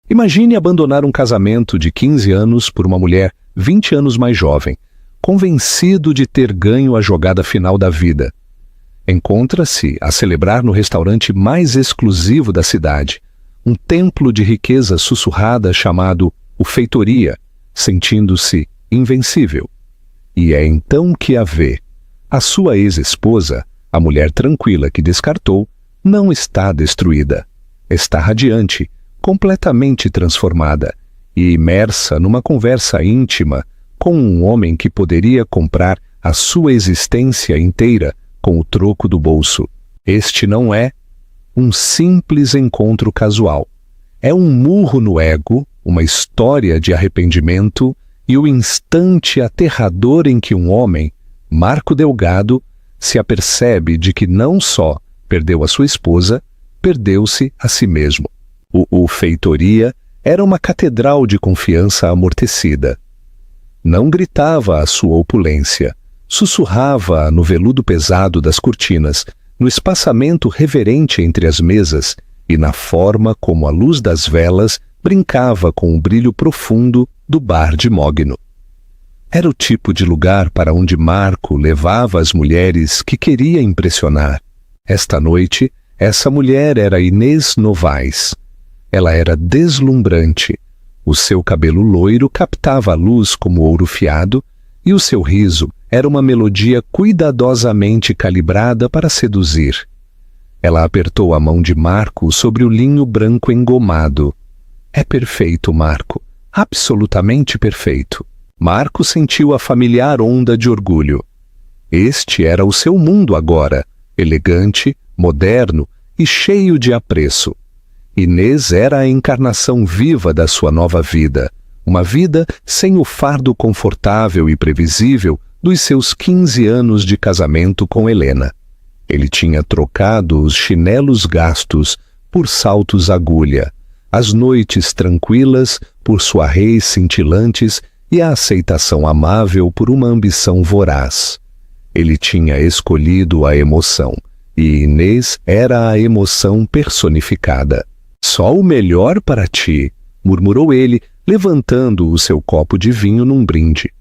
Imagine abandonar um casamento de 15 anos por uma mulher 20 anos mais jovem, convencido de ter ganho a jogada final da vida. Encontra-se a celebrar no restaurante mais exclusivo da cidade, um templo de riqueza sussurrada chamado O Feitoria, sentindo-se invencível. E é então que a vê. A sua ex-esposa, a mulher tranquila que descartou, não está destruída. Está radiante, completamente transformada e imersa numa conversa íntima com um homem que poderia comprar a sua existência inteira com o troco do bolso. Este não é um simples encontro casual. É um murro no ego, uma história de arrependimento e o instante aterrador em que um homem, Marco Delgado, se apercebe de que não só perdeu a sua esposa, perdeu-se a si mesmo. O Feitoria era uma catedral de confiança amortecida. Não gritava a sua opulência, sussurrava no veludo pesado das cortinas, no espaçamento reverente entre as mesas e na forma como a luz das velas brincava com o brilho profundo do bar de Mogno. Era o tipo de lugar para onde Marco levava as mulheres que queria impressionar. Esta noite, essa mulher era Inês Novaes. Ela era deslumbrante. O seu cabelo loiro captava a luz como ouro fiado e o seu riso era uma melodia cuidadosamente calibrada para seduzir. Ela apertou a mão de Marco sobre o linho branco engomado. É perfeito, Marco. Absolutamente perfeito. Marco sentiu a familiar onda de orgulho. Este era o seu mundo agora, elegante, moderno e cheio de apreço. Inês era a encarnação viva da sua nova vida, uma vida sem o fardo confortável e previsível dos seus 15 anos de casamento com Helena. Ele tinha trocado os chinelos gastos por saltos agulha, as noites tranquilas por soirées cintilantes e a aceitação amável por uma ambição voraz. Ele tinha escolhido a emoção, e Inês era a emoção personificada. Só o melhor para ti, murmurou ele, levantando o seu copo de vinho num brinde.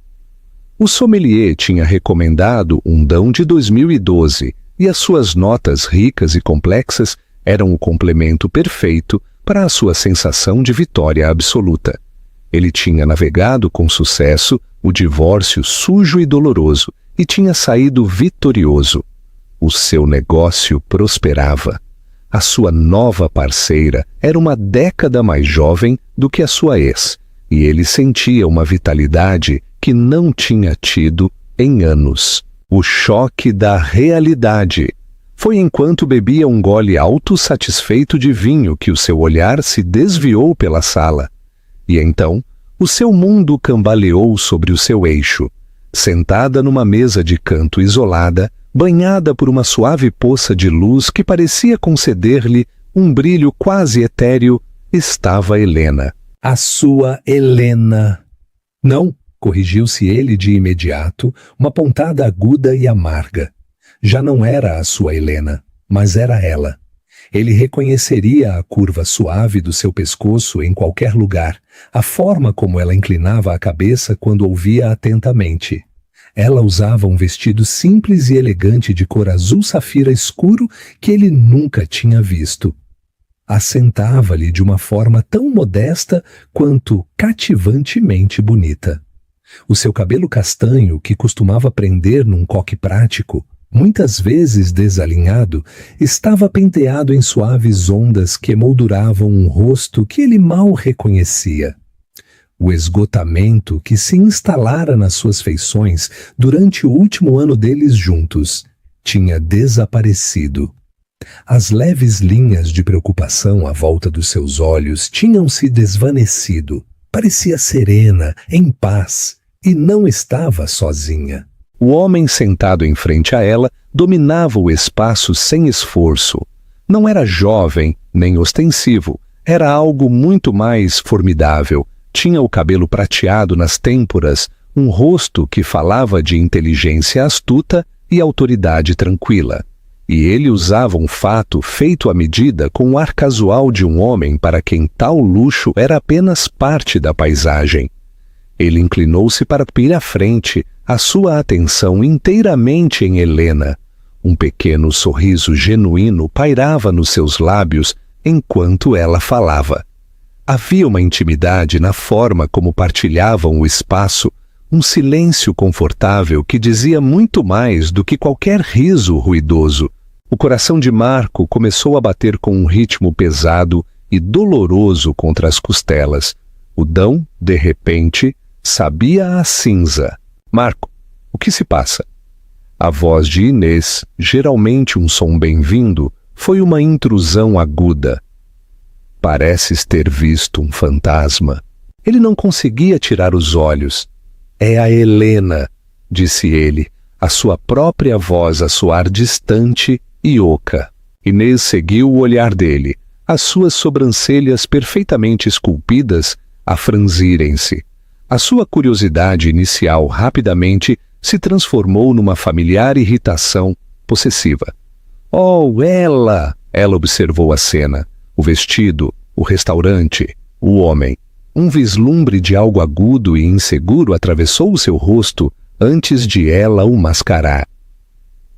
O sommelier tinha recomendado um Dão de 2012, e as suas notas ricas e complexas eram o complemento perfeito para a sua sensação de vitória absoluta. Ele tinha navegado com sucesso o divórcio sujo e doloroso e tinha saído vitorioso. O seu negócio prosperava. A sua nova parceira era uma década mais jovem do que a sua ex, e ele sentia uma vitalidade que não tinha tido em anos. O choque da realidade. Foi enquanto bebia um gole autossatisfeito de vinho que o seu olhar se desviou pela sala. E então, o seu mundo cambaleou sobre o seu eixo. Sentada numa mesa de canto isolada, banhada por uma suave poça de luz que parecia conceder-lhe um brilho quase etéreo, estava Helena. A sua Helena. Não, corrigiu-se ele de imediato, uma pontada aguda e amarga. Já não era a sua Helena, mas era ela. Ele reconheceria a curva suave do seu pescoço em qualquer lugar, a forma como ela inclinava a cabeça quando ouvia atentamente. Ela usava um vestido simples e elegante de cor azul safira escuro que ele nunca tinha visto. Assentava-lhe de uma forma tão modesta quanto cativantemente bonita. O seu cabelo castanho, que costumava prender num coque prático, muitas vezes desalinhado, estava penteado em suaves ondas que emolduravam um rosto que ele mal reconhecia. O esgotamento que se instalara nas suas feições durante o último ano deles juntos tinha desaparecido. As leves linhas de preocupação à volta dos seus olhos tinham se desvanecido. Parecia serena, em paz, e não estava sozinha. O homem sentado em frente a ela dominava o espaço sem esforço. Não era jovem nem ostensivo, era algo muito mais formidável. Tinha o cabelo prateado nas têmporas, um rosto que falava de inteligência astuta e autoridade tranquila. e ele usava um fato feito à medida com o ar casual de um homem para quem tal luxo era apenas parte da paisagem. Ele inclinou-se para ir à frente, a sua atenção inteiramente em Helena. Um pequeno sorriso genuíno pairava nos seus lábios enquanto ela falava. Havia uma intimidade na forma como partilhavam o espaço, um silêncio confortável que dizia muito mais do que qualquer riso ruidoso. O coração de Marco começou a bater com um ritmo pesado e doloroso contra as costelas. O Dão, de repente, sabia a cinza. Marco, o que se passa? A voz de Inês, geralmente um som bem-vindo, foi uma intrusão aguda. Pareces ter visto um fantasma. Ele não conseguia tirar os olhos. É a Helena, disse ele, a sua própria voz a soar distante e oca. Inês seguiu o olhar dele, as suas sobrancelhas perfeitamente esculpidas a franzirem-se. A sua curiosidade inicial rapidamente se transformou numa familiar irritação possessiva. Oh, ela! Ela observou a cena, o vestido, o restaurante, o homem. Um vislumbre de algo agudo e inseguro atravessou o seu rosto antes de ela o mascarar.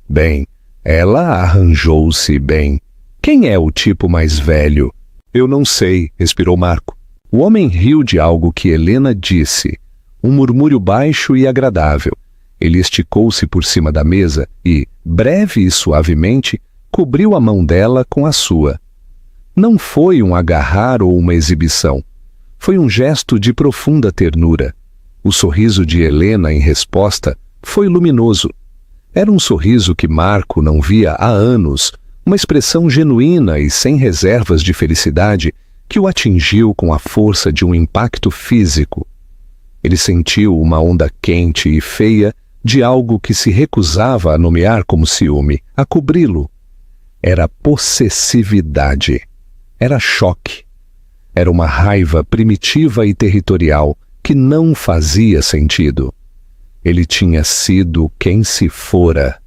Bem, ela arranjou-se bem. Quem é o tipo mais velho? Eu não sei, respirou Marco. O homem riu de algo que Helena disse, um murmúrio baixo e agradável. Ele esticou-se por cima da mesa e, breve e suavemente, cobriu a mão dela com a sua. Não foi um agarrar ou uma exibição. Foi um gesto de profunda ternura. O sorriso de Helena, em resposta, foi luminoso. Era um sorriso que Marco não via há anos, uma expressão genuína e sem reservas de felicidade que o atingiu com a força de um impacto físico. Ele sentiu uma onda quente e feia de algo que se recusava a nomear como ciúme, a cobri-lo. Era possessividade. Era choque. Era uma raiva primitiva e territorial que não fazia sentido. Ele tinha sido quem se fora.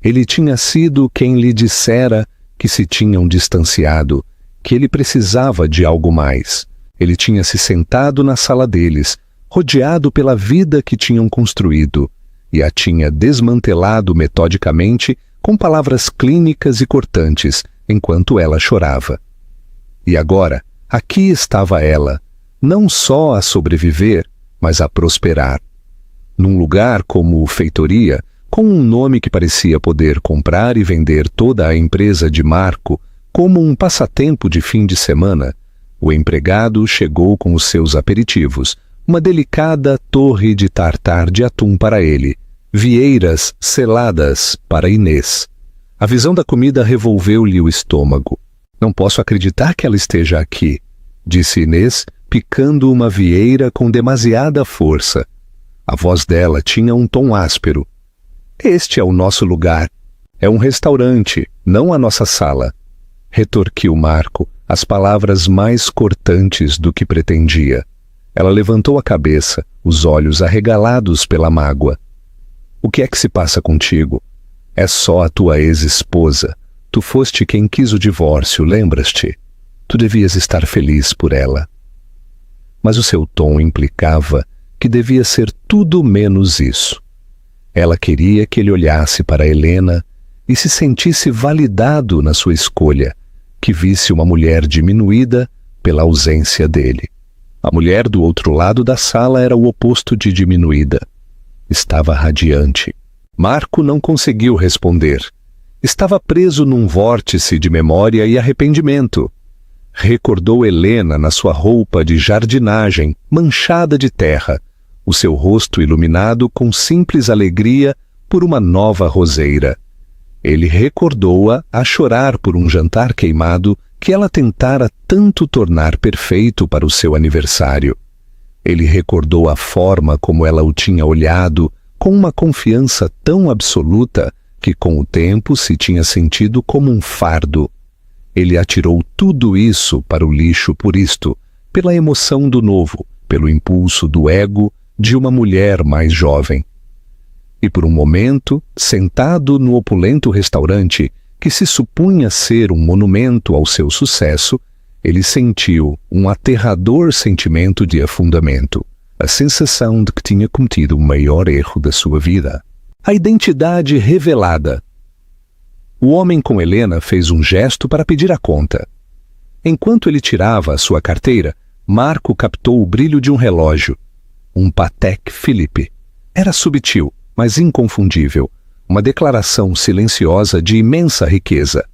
Ele tinha sido quem lhe dissera que se tinham distanciado, que ele precisava de algo mais. Ele tinha se sentado na sala deles, rodeado pela vida que tinham construído, e a tinha desmantelado metodicamente com palavras clínicas e cortantes, enquanto ela chorava. E agora, aqui estava ela, não só a sobreviver, mas a prosperar. Num lugar como feitoria, com um nome que parecia poder comprar e vender toda a empresa de Marco como um passatempo de fim de semana, o empregado chegou com os seus aperitivos, uma delicada torre de tartar de atum para ele, vieiras seladas para Inês. A visão da comida revolveu-lhe o estômago. Não posso acreditar que ela esteja aqui, disse Inês, picando uma vieira com demasiada força. A voz dela tinha um tom áspero. Este é o nosso lugar. É um restaurante, não a nossa sala. Retorquiu Marco, as palavras mais cortantes do que pretendia. Ela levantou a cabeça, os olhos arregalados pela mágoa. O que é que se passa contigo? É só a tua ex-esposa. Tu foste quem quis o divórcio, lembras-te? Tu devias estar feliz por ela. Mas o seu tom implicava que devia ser tudo menos isso. Ela queria que ele olhasse para Helena e se sentisse validado na sua escolha, que visse uma mulher diminuída pela ausência dele. A mulher do outro lado da sala era o oposto de diminuída. Estava radiante. Marco não conseguiu responder. Estava preso num vórtice de memória e arrependimento. Recordou Helena na sua roupa de jardinagem, manchada de terra, o seu rosto iluminado com simples alegria por uma nova roseira. Ele recordou-a a chorar por um jantar queimado que ela tentara tanto tornar perfeito para o seu aniversário. Ele recordou a forma como ela o tinha olhado, com uma confiança tão absoluta que com o tempo se tinha sentido como um fardo. Ele atirou tudo isso para o lixo por isto, pela emoção do novo, pelo impulso do ego de uma mulher mais jovem. E por um momento, sentado no opulento restaurante, que se supunha ser um monumento ao seu sucesso, ele sentiu um aterrador sentimento de afundamento, a sensação de que tinha cometido o maior erro da sua vida. A identidade revelada. O homem com Helena fez um gesto para pedir a conta. Enquanto ele tirava a sua carteira, Marco captou o brilho de um relógio. Um Patek Philippe. Era subtil, mas inconfundível. Uma declaração silenciosa de imensa riqueza.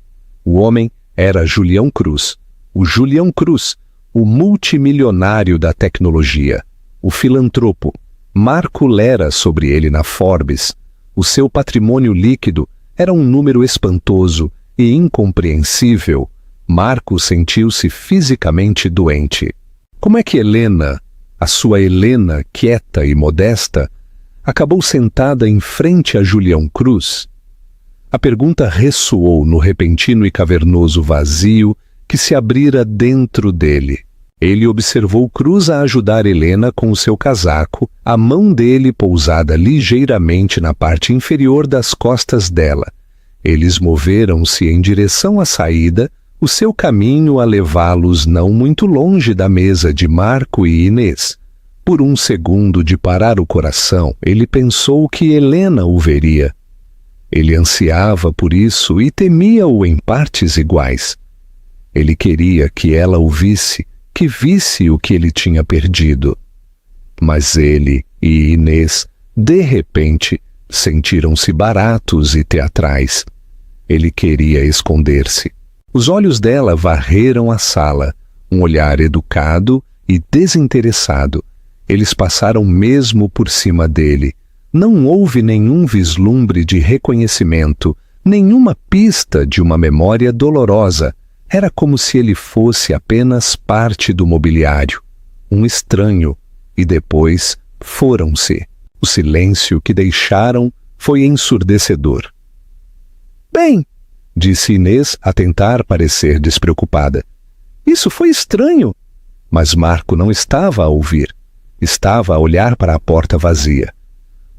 O homem era Julião Cruz. O Julião Cruz, o multimilionário da tecnologia. O filantropo. Marco lera sobre ele na Forbes. O seu patrimônio líquido era um número espantoso e incompreensível. Marco sentiu-se fisicamente doente. Como é que Helena, a sua Helena quieta e modesta, acabou sentada em frente a Julião Cruz? A pergunta ressoou no repentino e cavernoso vazio que se abrira dentro dele. Ele observou Cruz a ajudar Helena com o seu casaco, a mão dele pousada ligeiramente na parte inferior das costas dela. Eles moveram-se em direção à saída, o seu caminho a levá-los não muito longe da mesa de Marco e Inês. Por um segundo de parar o coração, ele pensou que Helena o veria. Ele ansiava por isso e temia-o em partes iguais. Ele queria que ela o visse, que visse o que ele tinha perdido. Mas ele e Inês, de repente, sentiram-se baratos e teatrais. Ele queria esconder-se. Os olhos dela varreram a sala, um olhar educado e desinteressado. Eles passaram mesmo por cima dele. Não houve nenhum vislumbre de reconhecimento, nenhuma pista de uma memória dolorosa. Era como se ele fosse apenas parte do mobiliário, um estranho, e depois foram-se. O silêncio que deixaram foi ensurdecedor. Bem, disse Inês a tentar parecer despreocupada. Isso foi estranho. Mas Marco não estava a ouvir. Estava a olhar para a porta vazia.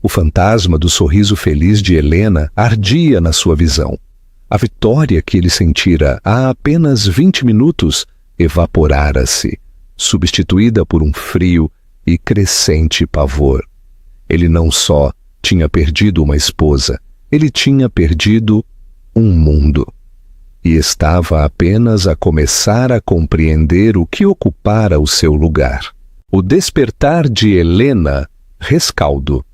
O fantasma do sorriso feliz de Helena ardia na sua visão. A vitória que ele sentira há apenas 20 minutos evaporara-se, substituída por um frio e crescente pavor. Ele não só tinha perdido uma esposa, ele tinha perdido um mundo. E estava apenas a começar a compreender o que ocupara o seu lugar. O despertar de Helena, rescaldo.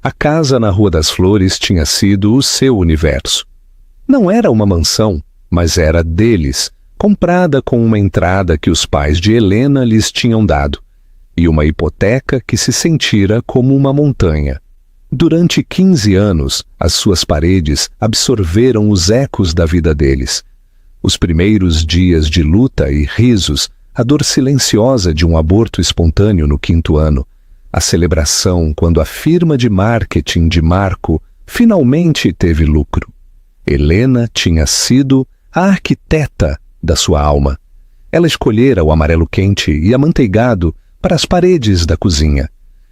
A casa na Rua das Flores tinha sido o seu universo. Não era uma mansão, mas era deles, comprada com uma entrada que os pais de Helena lhes tinham dado, e uma hipoteca que se sentira como uma montanha. Durante 15 anos, as suas paredes absorveram os ecos da vida deles. Os primeiros dias de luta e risos, a dor silenciosa de um aborto espontâneo no 5º ano, a celebração quando a firma de marketing de Marco finalmente teve lucro. Helena tinha sido a arquiteta da sua alma. Ela escolhera o amarelo quente e amanteigado para as paredes da cozinha.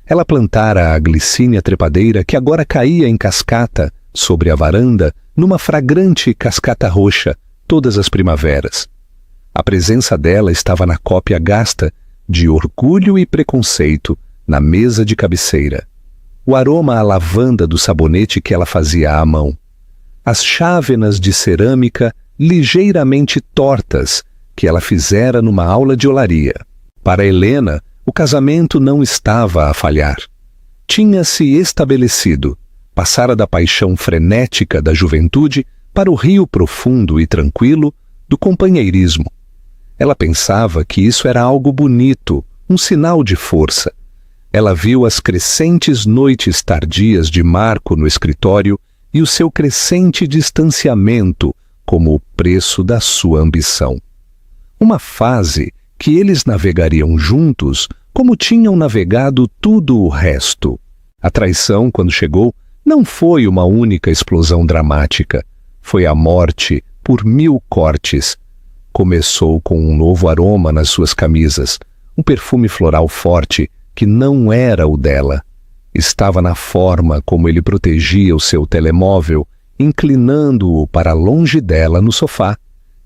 Ela plantara a glicínia trepadeira que agora caía em cascata sobre a varanda numa fragrante cascata roxa todas as primaveras. A presença dela estava na cópia gasta de Orgulho e Preconceito na mesa de cabeceira. O aroma à lavanda do sabonete que ela fazia à mão. As chávenas de cerâmica ligeiramente tortas que ela fizera numa aula de olaria. Para Helena, o casamento não estava a falhar. Tinha-se estabelecido, passara da paixão frenética da juventude para o rio profundo e tranquilo do companheirismo. Ela pensava que isso era algo bonito, um sinal de força. Ela viu as crescentes noites tardias de Marco no escritório e o seu crescente distanciamento como o preço da sua ambição. Uma fase que eles navegariam juntos como tinham navegado tudo o resto. A traição, quando chegou, não foi uma única explosão dramática. Foi a morte por 1000 cortes. Começou com um novo aroma nas suas camisas, um perfume floral forte que não era o dela. Estava na forma como ele protegia o seu telemóvel inclinando-o para longe dela no sofá.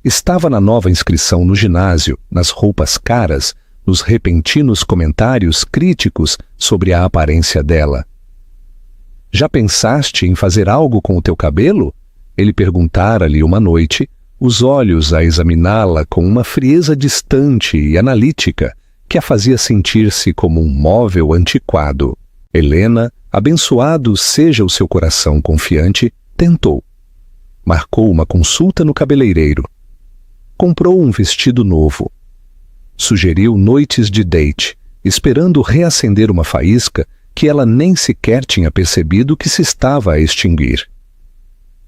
Estava na nova inscrição no ginásio, nas roupas caras, nos repentinos comentários críticos sobre a aparência dela. Já pensaste em fazer algo com o teu cabelo? Ele perguntara-lhe uma noite, os olhos a examiná-la com uma frieza distante e analítica que a fazia sentir-se como um móvel antiquado. Helena, abençoado seja o seu coração confiante, tentou. Marcou uma consulta no cabeleireiro. Comprou um vestido novo. Sugeriu noites de date, esperando reacender uma faísca que ela nem sequer tinha percebido que se estava a extinguir.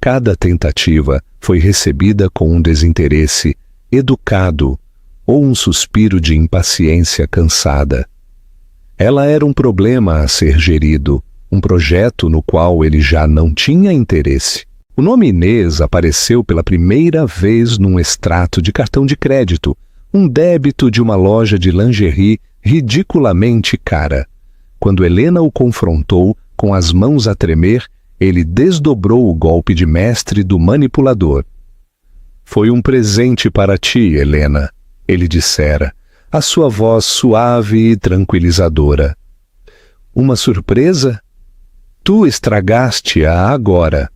Cada tentativa foi recebida com um desinteresse educado ou um suspiro de impaciência cansada. Ela era um problema a ser gerido, um projeto no qual ele já não tinha interesse. O nome Inês apareceu pela primeira vez num extrato de cartão de crédito, um débito de uma loja de lingerie ridiculamente cara. Quando Helena o confrontou, com as mãos a tremer, ele desdobrou o golpe de mestre do manipulador. Foi um presente para ti, Helena, ele dissera, a sua voz suave e tranquilizadora. Uma surpresa? Tu estragaste-a agora.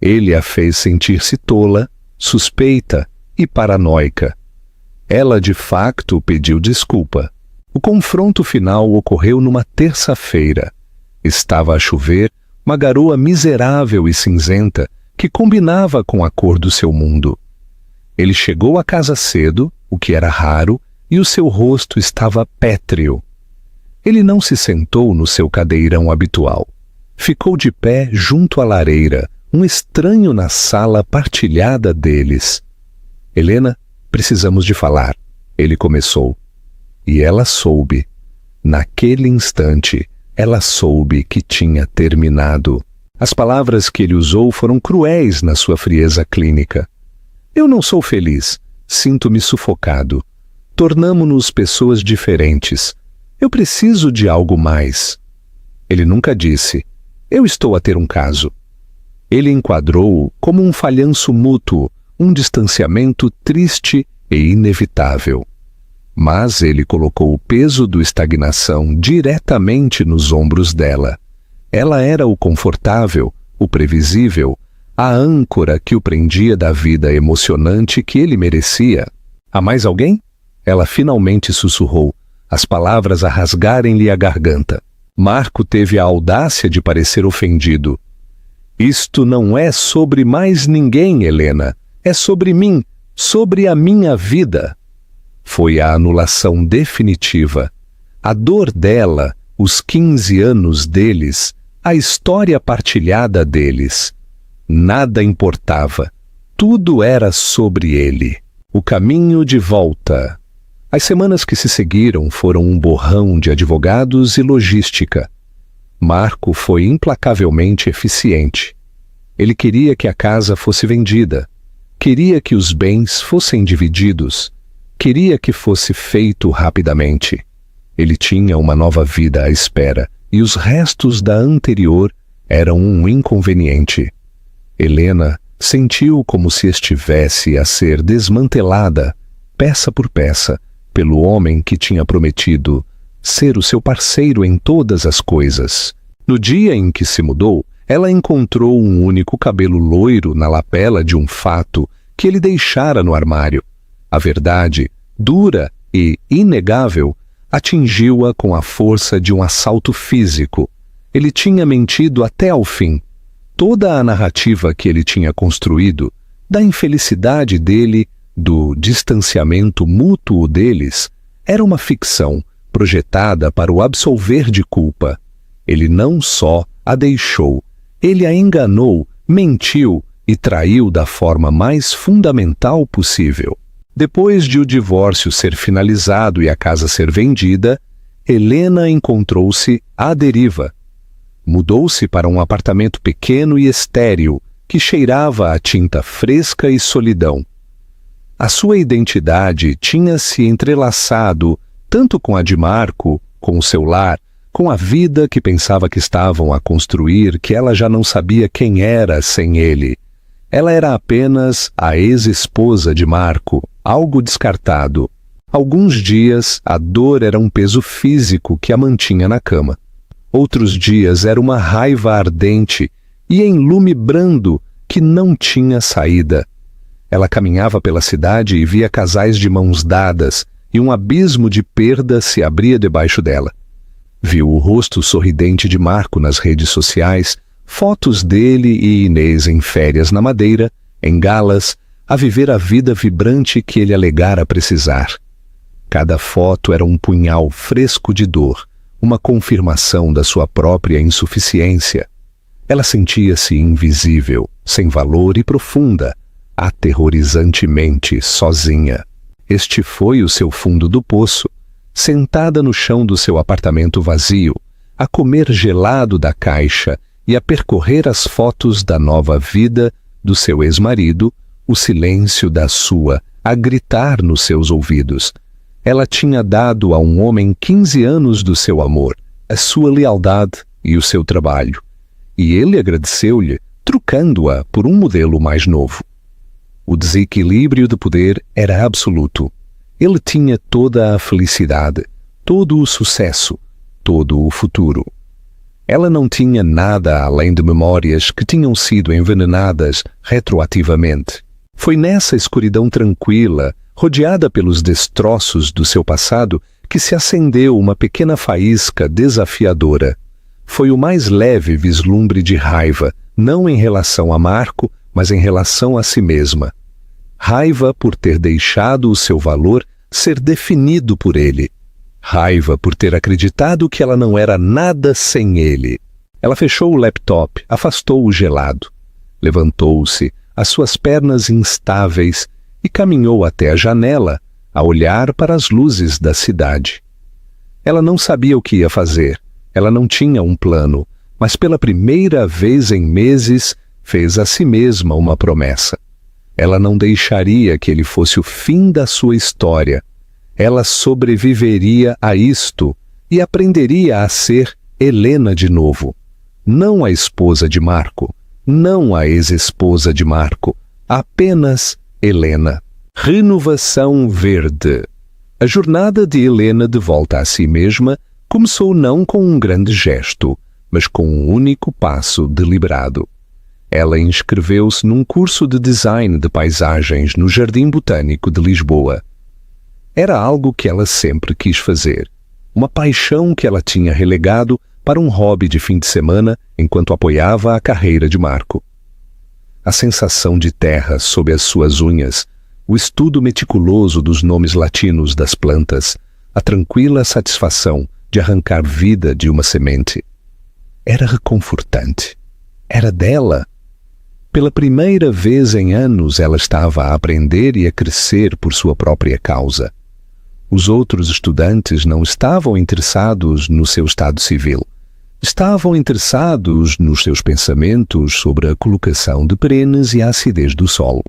Ele a fez sentir-se tola, suspeita e paranoica. Ela, de facto, pediu desculpa. O confronto final ocorreu numa terça-feira. Estava a chover, uma garoa miserável e cinzenta que combinava com a cor do seu mundo. Ele chegou à casa cedo, o que era raro, e o seu rosto estava pétreo. Ele não se sentou no seu cadeirão habitual. Ficou de pé junto à lareira, um estranho na sala partilhada deles. Helena, precisamos de falar, ele começou. E ela soube. Naquele instante, ela soube que tinha terminado. As palavras que ele usou foram cruéis na sua frieza clínica. Eu não sou feliz. Sinto-me sufocado. Tornamo-nos pessoas diferentes. Eu preciso de algo mais. Ele nunca disse, eu estou a ter um caso. Ele enquadrou-o como um falhanço mútuo, um distanciamento triste e inevitável. Mas ele colocou o peso da estagnação diretamente nos ombros dela. Ela era o confortável, o previsível, a âncora que o prendia da vida emocionante que ele merecia. Há mais alguém? Ela finalmente sussurrou, as palavras a rasgarem-lhe a garganta. Marco teve a audácia de parecer ofendido. Isto não é sobre mais ninguém, Helena. É sobre mim, sobre a minha vida. Foi a anulação definitiva. A dor dela, os 15 anos deles, a história partilhada deles. Nada importava. Tudo era sobre ele. O caminho de volta. As semanas que se seguiram foram um borrão de advogados e logística. Marco foi implacavelmente eficiente. Ele queria que a casa fosse vendida. Queria que os bens fossem divididos. Queria que fosse feito rapidamente. Ele tinha uma nova vida à espera, e os restos da anterior eram um inconveniente. Helena sentiu como se estivesse a ser desmantelada, peça por peça, pelo homem que tinha prometido ser o seu parceiro em todas as coisas. No dia em que se mudou, ela encontrou um único cabelo loiro na lapela de um fato que ele deixara no armário. A verdade, dura e inegável, atingiu-a com a força de um assalto físico. Ele tinha mentido até ao fim. Toda a narrativa que ele tinha construído, da infelicidade dele, do distanciamento mútuo deles, era uma ficção projetada para o absolver de culpa. Ele não só a deixou, ele a enganou, mentiu e traiu da forma mais fundamental possível. Depois de o divórcio ser finalizado e a casa ser vendida, Helena encontrou-se à deriva. Mudou-se para um apartamento pequeno e estéril, que cheirava a tinta fresca e solidão. A sua identidade tinha se entrelaçado tanto com a de Marco, com o seu lar, com a vida que pensava que estavam a construir, que ela já não sabia quem era sem ele. Ela era apenas a ex-esposa de Marco, algo descartado. Alguns dias, a dor era um peso físico que a mantinha na cama. Outros dias era uma raiva ardente e em lume brando que não tinha saída. Ela caminhava pela cidade e via casais de mãos dadas, e um abismo de perda se abria debaixo dela. Viu o rosto sorridente de Marco nas redes sociais, fotos dele e Inês em férias na Madeira, em galas, a viver a vida vibrante que ele alegara precisar. Cada foto era um punhal fresco de dor, uma confirmação da sua própria insuficiência. Ela sentia-se invisível, sem valor e profunda, aterrorizantemente sozinha. Este foi o seu fundo do poço, sentada no chão do seu apartamento vazio, a comer gelado da caixa e a percorrer as fotos da nova vida do seu ex-marido, o silêncio da sua a gritar nos seus ouvidos. Ela tinha dado a um homem 15 anos do seu amor, a sua lealdade e o seu trabalho. E ele agradeceu-lhe, trocando-a por um modelo mais novo. O desequilíbrio de poder era absoluto. Ele tinha toda a felicidade, todo o sucesso, todo o futuro. Ela não tinha nada além de memórias que tinham sido envenenadas retroativamente. Foi nessa escuridão tranquila, rodeada pelos destroços do seu passado, que se acendeu uma pequena faísca desafiadora. Foi o mais leve vislumbre de raiva, não em relação a Marco, mas em relação a si mesma. Raiva por ter deixado o seu valor ser definido por ele. Raiva por ter acreditado que ela não era nada sem ele. Ela fechou o laptop, afastou o gelado. Levantou-se, as suas pernas instáveis, e caminhou até a janela, a olhar para as luzes da cidade. Ela não sabia o que ia fazer. Ela não tinha um plano, mas pela primeira vez em meses fez a si mesma uma promessa. Ela não deixaria que ele fosse o fim da sua história. Ela sobreviveria a isto e aprenderia a ser Helena de novo. Não a esposa de Marco, não a ex-esposa de Marco, apenas Helena. Renovação verde. A jornada de Helena de volta a si mesma começou não com um grande gesto, mas com um único passo deliberado. Ela inscreveu-se num curso de design de paisagens no Jardim Botânico de Lisboa. Era algo que ela sempre quis fazer, uma paixão que ela tinha relegado para um hobby de fim de semana enquanto apoiava a carreira de Marco. A sensação de terra sob as suas unhas, o estudo meticuloso dos nomes latinos das plantas, a tranquila satisfação de arrancar vida de uma semente. Era reconfortante. Era dela. Pela primeira vez em anos, ela estava a aprender e a crescer por sua própria causa. Os outros estudantes não estavam interessados no seu estado civil. Estavam interessados nos seus pensamentos sobre a colocação de perenes e a acidez do solo.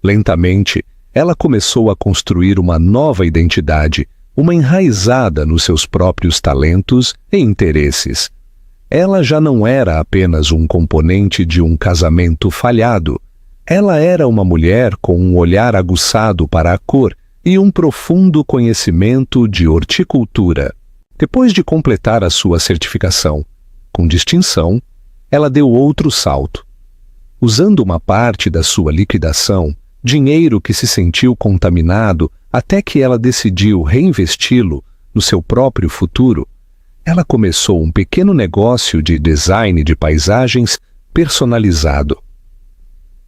Lentamente, ela começou a construir uma nova identidade, uma enraizada nos seus próprios talentos e interesses. Ela já não era apenas um componente de um casamento falhado. Ela era uma mulher com um olhar aguçado para a cor e um profundo conhecimento de horticultura. Depois de completar a sua certificação, com distinção, ela deu outro salto. Usando uma parte da sua liquidação, dinheiro que se sentiu contaminado até que ela decidiu reinvesti-lo no seu próprio futuro, ela começou um pequeno negócio de design de paisagens personalizado.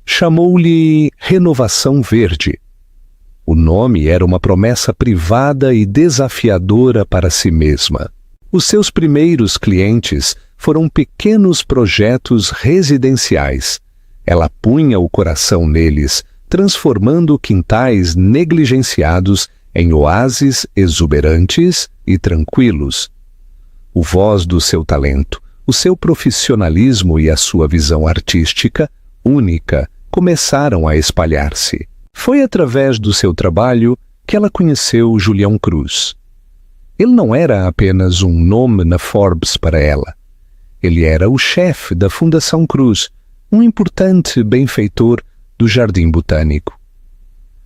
Chamou-lhe Renovação Verde. O nome era uma promessa privada e desafiadora para si mesma. Os seus primeiros clientes foram pequenos projetos residenciais. Ela punha o coração neles, transformando quintais negligenciados em oásis exuberantes e tranquilos. O voz do seu talento, o seu profissionalismo e a sua visão artística, única, começaram a espalhar-se. Foi através do seu trabalho que ela conheceu Julião Cruz. Ele não era apenas um nome na Forbes para ela. Ele era o chefe da Fundação Cruz, um importante benfeitor do Jardim Botânico.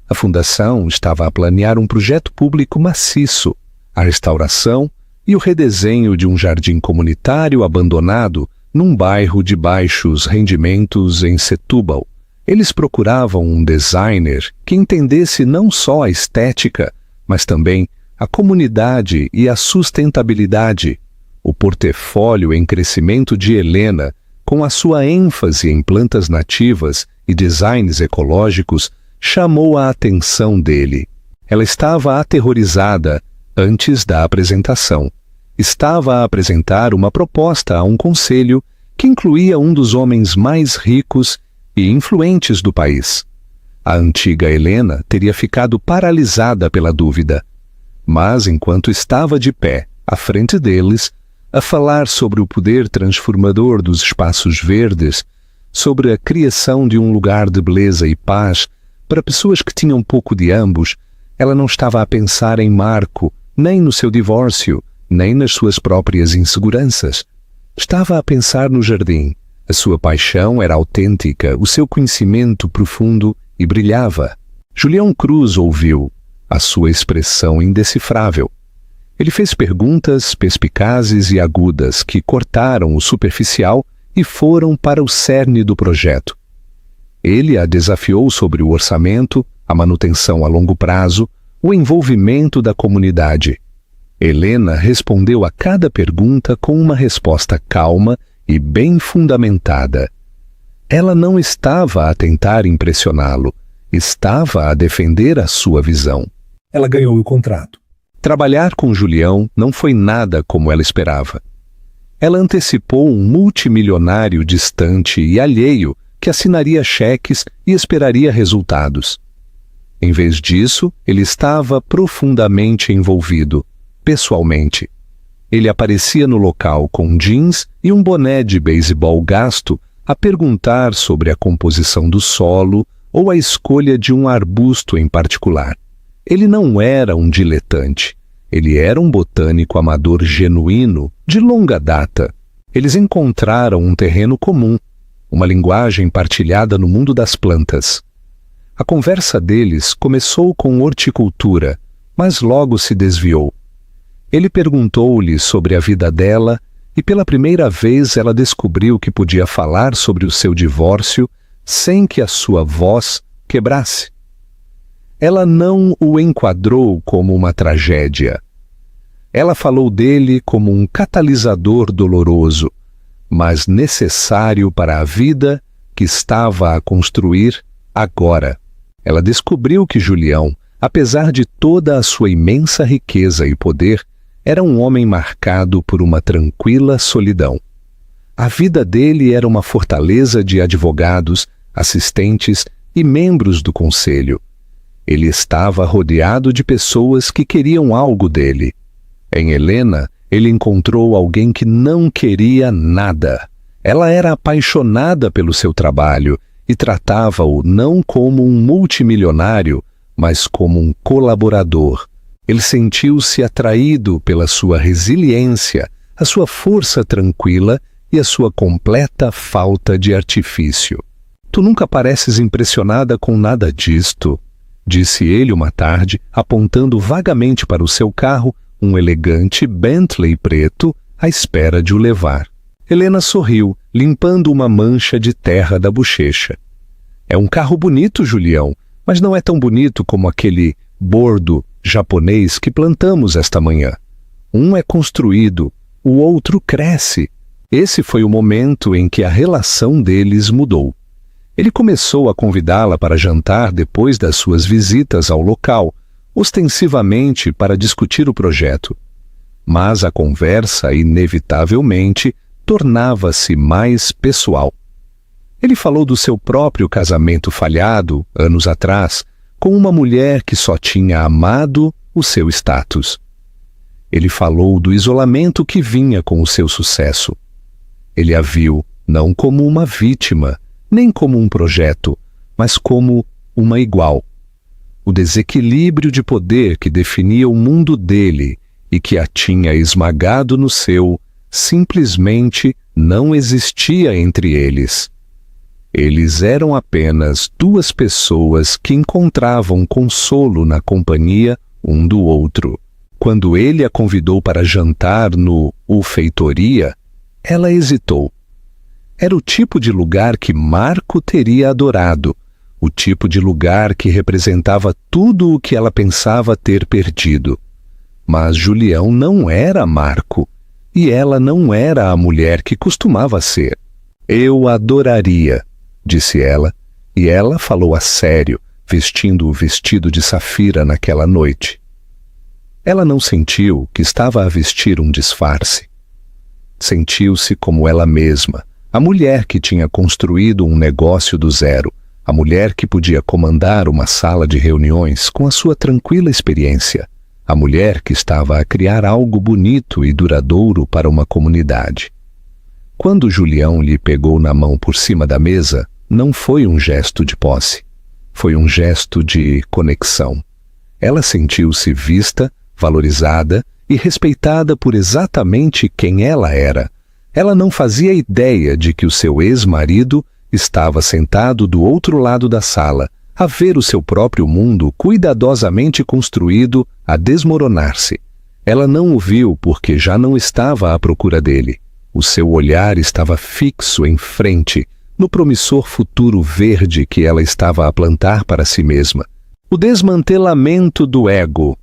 A Fundação estava a planear um projeto público maciço, a restauração e o redesenho de um jardim comunitário abandonado num bairro de baixos rendimentos em Setúbal. Eles procuravam um designer que entendesse não só a estética, mas também a comunidade e a sustentabilidade. O portfólio em crescimento de Helena, com a sua ênfase em plantas nativas e designs ecológicos, chamou a atenção dele. Ela estava aterrorizada antes da apresentação. Estava a apresentar uma proposta a um conselho que incluía um dos homens mais ricos e influentes do país. A antiga Helena teria ficado paralisada pela dúvida. Mas, enquanto estava de pé, à frente deles, a falar sobre o poder transformador dos espaços verdes, sobre a criação de um lugar de beleza e paz para pessoas que tinham pouco de ambos, ela não estava a pensar em Marco, nem no seu divórcio, nem nas suas próprias inseguranças. Estava a pensar no jardim. A sua paixão era autêntica, o seu conhecimento profundo e brilhava. Julião Cruz ouviu, a sua expressão indecifrável. Ele fez perguntas perspicazes e agudas que cortaram o superficial e foram para o cerne do projeto. Ele a desafiou sobre o orçamento, a manutenção a longo prazo, o envolvimento da comunidade. Helena respondeu a cada pergunta com uma resposta calma e bem fundamentada. Ela não estava a tentar impressioná-lo, estava a defender a sua visão. Ela ganhou o contrato. Trabalhar com Julião não foi nada como ela esperava. Ela antecipou um multimilionário distante e alheio que assinaria cheques e esperaria resultados. Em vez disso, ele estava profundamente envolvido, pessoalmente. Ele aparecia no local com jeans e um boné de beisebol gasto a perguntar sobre a composição do solo ou a escolha de um arbusto em particular. Ele não era um diletante. Ele era um botânico amador genuíno, de longa data. Eles encontraram um terreno comum, uma linguagem partilhada no mundo das plantas. A conversa deles começou com horticultura, mas logo se desviou. Ele perguntou-lhe sobre a vida dela e pela primeira vez ela descobriu que podia falar sobre o seu divórcio sem que a sua voz quebrasse. Ela não o enquadrou como uma tragédia. Ela falou dele como um catalisador doloroso, mas necessário para a vida que estava a construir agora. Ela descobriu que Julião, apesar de toda a sua imensa riqueza e poder, era um homem marcado por uma tranquila solidão. A vida dele era uma fortaleza de advogados, assistentes e membros do conselho. Ele estava rodeado de pessoas que queriam algo dele. Em Helena, ele encontrou alguém que não queria nada. Ela era apaixonada pelo seu trabalho e tratava-o não como um multimilionário, mas como um colaborador. Ele sentiu-se atraído pela sua resiliência, a sua força tranquila e a sua completa falta de artifício. Tu nunca pareces impressionada com nada disto, disse ele uma tarde, apontando vagamente para o seu carro, um elegante Bentley preto, à espera de o levar. Helena sorriu, limpando uma mancha de terra da bochecha. É um carro bonito, Julião, mas não é tão bonito como aquele bordo japonês que plantamos esta manhã. Um é construído, o outro cresce. Esse foi o momento em que a relação deles mudou. Ele começou a convidá-la para jantar depois das suas visitas ao local, ostensivamente para discutir o projeto. Mas a conversa, inevitavelmente, tornava-se mais pessoal. Ele falou do seu próprio casamento falhado, anos atrás, com uma mulher que só tinha amado o seu status. Ele falou do isolamento que vinha com o seu sucesso. Ele a viu não como uma vítima, nem como um projeto, mas como uma igual. O desequilíbrio de poder que definia o mundo dele e que a tinha esmagado no seu, simplesmente não existia entre eles. Eles eram apenas duas pessoas que encontravam consolo na companhia um do outro. Quando ele a convidou para jantar no Feitoria, ela hesitou. Era o tipo de lugar que Marco teria adorado, o tipo de lugar que representava tudo o que ela pensava ter perdido. Mas Julião não era Marco, e ela não era a mulher que costumava ser. Eu adoraria, disse ela, e ela falou a sério, vestindo o vestido de Safira naquela noite. Ela não sentiu que estava a vestir um disfarce. Sentiu-se como ela mesma, a mulher que tinha construído um negócio do zero, a mulher que podia comandar uma sala de reuniões com a sua tranquila experiência, a mulher que estava a criar algo bonito e duradouro para uma comunidade. Quando Julião lhe pegou na mão por cima da mesa, não foi um gesto de posse, foi um gesto de conexão. Ela sentiu-se vista, valorizada e respeitada por exatamente quem ela era. Ela não fazia ideia de que o seu ex-marido estava sentado do outro lado da sala, a ver o seu próprio mundo cuidadosamente construído a desmoronar-se. Ela não o viu porque já não estava à procura dele. O seu olhar estava fixo em frente, no promissor futuro verde que ela estava a plantar para si mesma. O desmantelamento do ego.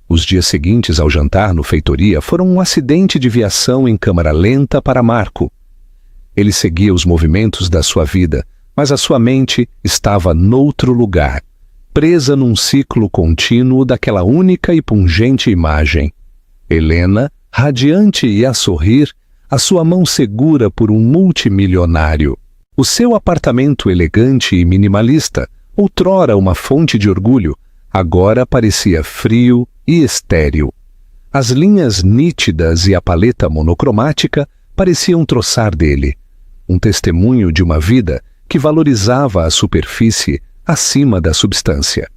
Os dias seguintes ao jantar no Feitoria foram um acidente de viação em câmara lenta para Marco. Ele seguia os movimentos da sua vida, mas a sua mente estava noutro lugar, presa num ciclo contínuo daquela única e pungente imagem. Helena, radiante e a sorrir, a sua mão segura por um multimilionário. O seu apartamento elegante e minimalista, outrora uma fonte de orgulho, agora parecia frio e estéril. As linhas nítidas e a paleta monocromática pareciam troçar dele, um testemunho de uma vida que valorizava a superfície acima da substância.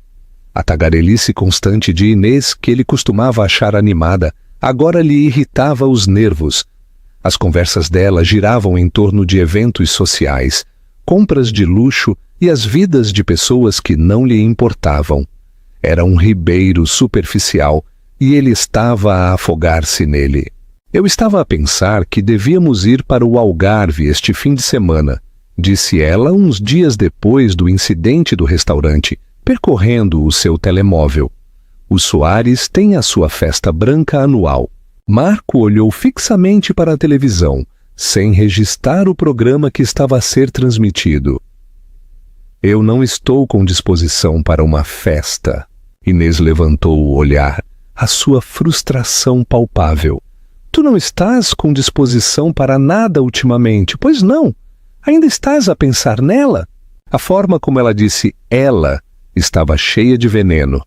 A tagarelice constante de Inês, que ele costumava achar animada, agora lhe irritava os nervos. As conversas dela giravam em torno de eventos sociais, compras de luxo e as vidas de pessoas que não lhe importavam. Era um ribeiro superficial e ele estava a afogar-se nele. Eu estava a pensar que devíamos ir para o Algarve este fim de semana, disse ela uns dias depois do incidente do restaurante, percorrendo o seu telemóvel. O Soares tem a sua festa branca anual. Marco olhou fixamente para a televisão, sem registrar o programa que estava a ser transmitido. Eu não estou com disposição para uma festa. Inês levantou o olhar, a sua frustração palpável. Tu não estás com disposição para nada ultimamente, pois não? Ainda estás a pensar nela? A forma como ela disse ela estava cheia de veneno.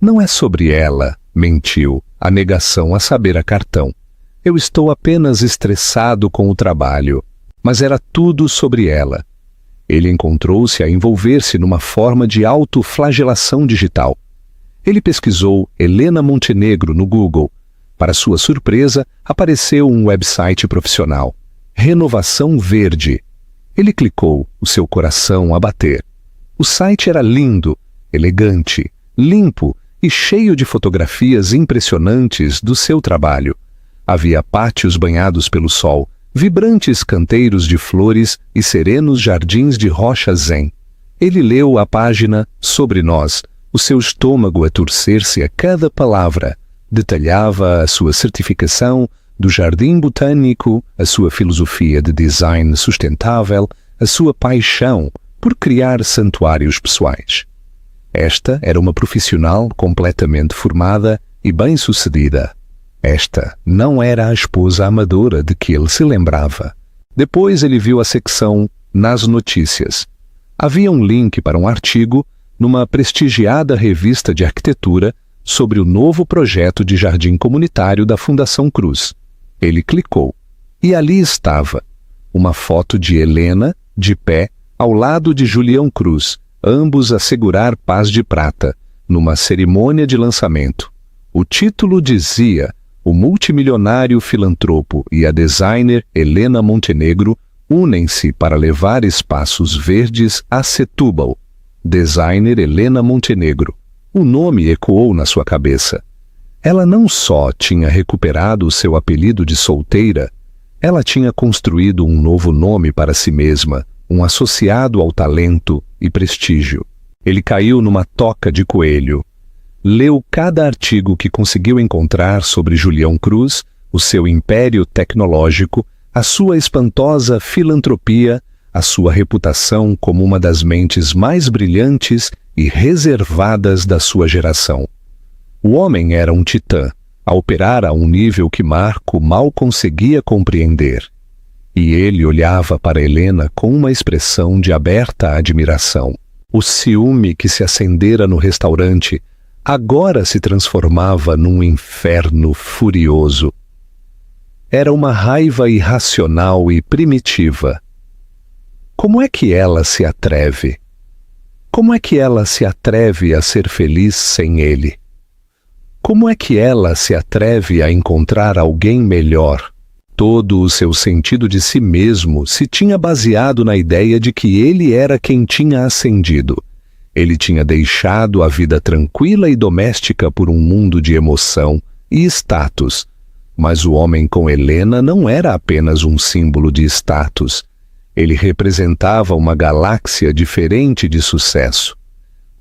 Não é sobre ela, mentiu, a negação a saber a cartão. Eu estou apenas estressado com o trabalho. Mas era tudo sobre ela. Ele encontrou-se a envolver-se numa forma de autoflagelação digital. Ele pesquisou Helena Montenegro no Google. Para sua surpresa, apareceu um website profissional. Renovação Verde. Ele clicou, o seu coração a bater. O site era lindo, elegante, limpo e cheio de fotografias impressionantes do seu trabalho. Havia pátios banhados pelo sol, vibrantes canteiros de flores e serenos jardins de rocha zen. Ele leu a página Sobre Nós, o seu estômago a torcer-se a cada palavra. Detalhava a sua certificação do Jardim Botânico, a sua filosofia de design sustentável, a sua paixão por criar santuários pessoais. Esta era uma profissional completamente formada e bem-sucedida. Esta não era a esposa amadora de que ele se lembrava. Depois ele viu a secção Nas Notícias. Havia um link para um artigo numa prestigiada revista de arquitetura sobre o novo projeto de jardim comunitário da Fundação Cruz. Ele clicou, e ali estava, uma foto de Helena, de pé, ao lado de Julião Cruz, ambos a segurar pás de prata, numa cerimônia de lançamento. O título dizia: o multimilionário filantropo e a designer Helena Montenegro unem-se para levar espaços verdes a Setúbal. Designer Helena Montenegro. O nome ecoou na sua cabeça. Ela não só tinha recuperado o seu apelido de solteira, ela tinha construído um novo nome para si mesma, um associado ao talento e prestígio. Ele caiu numa toca de coelho. Leu cada artigo que conseguiu encontrar sobre Julião Cruz, o seu império tecnológico, a sua espantosa filantropia, a sua reputação como uma das mentes mais brilhantes e reservadas da sua geração. O homem era um titã, a operar a um nível que Marco mal conseguia compreender. E ele olhava para Helena com uma expressão de aberta admiração. O ciúme que se acendera no restaurante agora se transformava num inferno furioso. Era uma raiva irracional e primitiva. Como é que ela se atreve? Como é que ela se atreve a ser feliz sem ele? Como é que ela se atreve a encontrar alguém melhor? Todo o seu sentido de si mesmo se tinha baseado na ideia de que ele era quem tinha ascendido. Ele tinha deixado a vida tranquila e doméstica por um mundo de emoção e status. Mas o homem com Helena não era apenas um símbolo de status. Ele representava uma galáxia diferente de sucesso.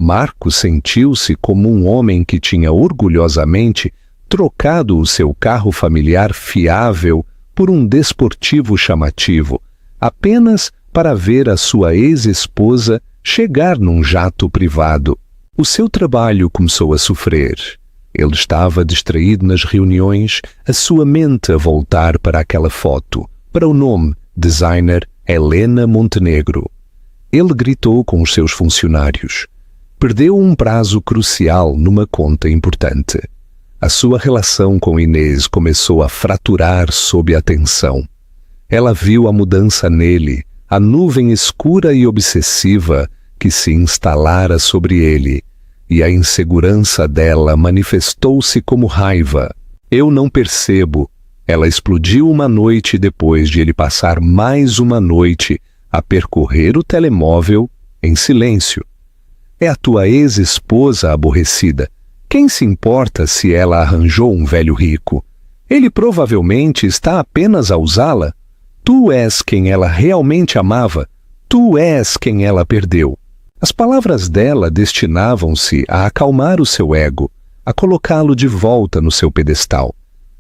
Marco sentiu-se como um homem que tinha orgulhosamente trocado o seu carro familiar fiável por um desportivo chamativo, apenas para ver a sua ex-esposa chegar num jato privado. O seu trabalho começou a sofrer. Ele estava distraído nas reuniões, a sua mente a voltar para aquela foto, para o nome, designer Helena Montenegro. Ele gritou com os seus funcionários. Perdeu um prazo crucial numa conta importante. A sua relação com Inês começou a fraturar sob a tensão. Ela viu a mudança nele, a nuvem escura e obsessiva que se instalara sobre ele, e a insegurança dela manifestou-se como raiva. Eu não percebo. Ela explodiu uma noite depois de ele passar mais uma noite a percorrer o telemóvel em silêncio. É a tua ex-esposa aborrecida. Quem se importa se ela arranjou um velho rico? Ele provavelmente está apenas a usá-la. Tu és quem ela realmente amava. Tu és quem ela perdeu. As palavras dela destinavam-se a acalmar o seu ego, a colocá-lo de volta no seu pedestal.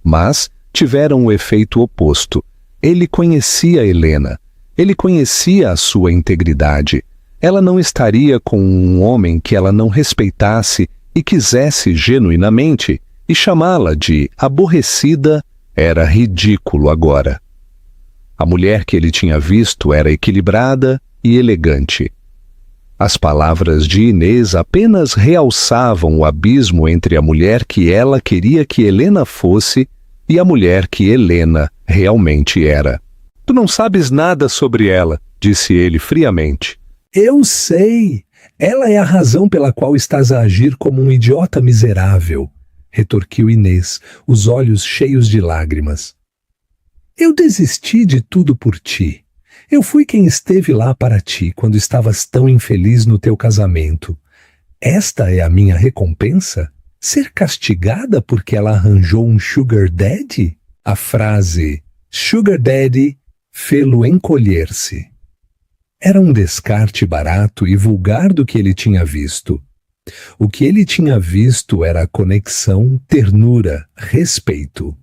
Mas tiveram o efeito oposto. Ele conhecia Helena. Ele conhecia a sua integridade. Ela não estaria com um homem que ela não respeitasse e quisesse genuinamente, e chamá-la de aborrecida era ridículo agora. A mulher que ele tinha visto era equilibrada e elegante. As palavras de Inês apenas realçavam o abismo entre a mulher que ela queria que Helena fosse e a mulher que Helena realmente era. Tu não sabes nada sobre ela, disse ele friamente. Eu sei. Ela é a razão pela qual estás a agir como um idiota miserável, retorquiu Inês, os olhos cheios de lágrimas. Eu desisti de tudo por ti. Eu fui quem esteve lá para ti quando estavas tão infeliz no teu casamento. Esta é a minha recompensa? Ser castigada porque ela arranjou um sugar daddy? A frase sugar daddy fê-lo encolher-se. Era um descarte barato e vulgar do que ele tinha visto. O que ele tinha visto era conexão, ternura, respeito.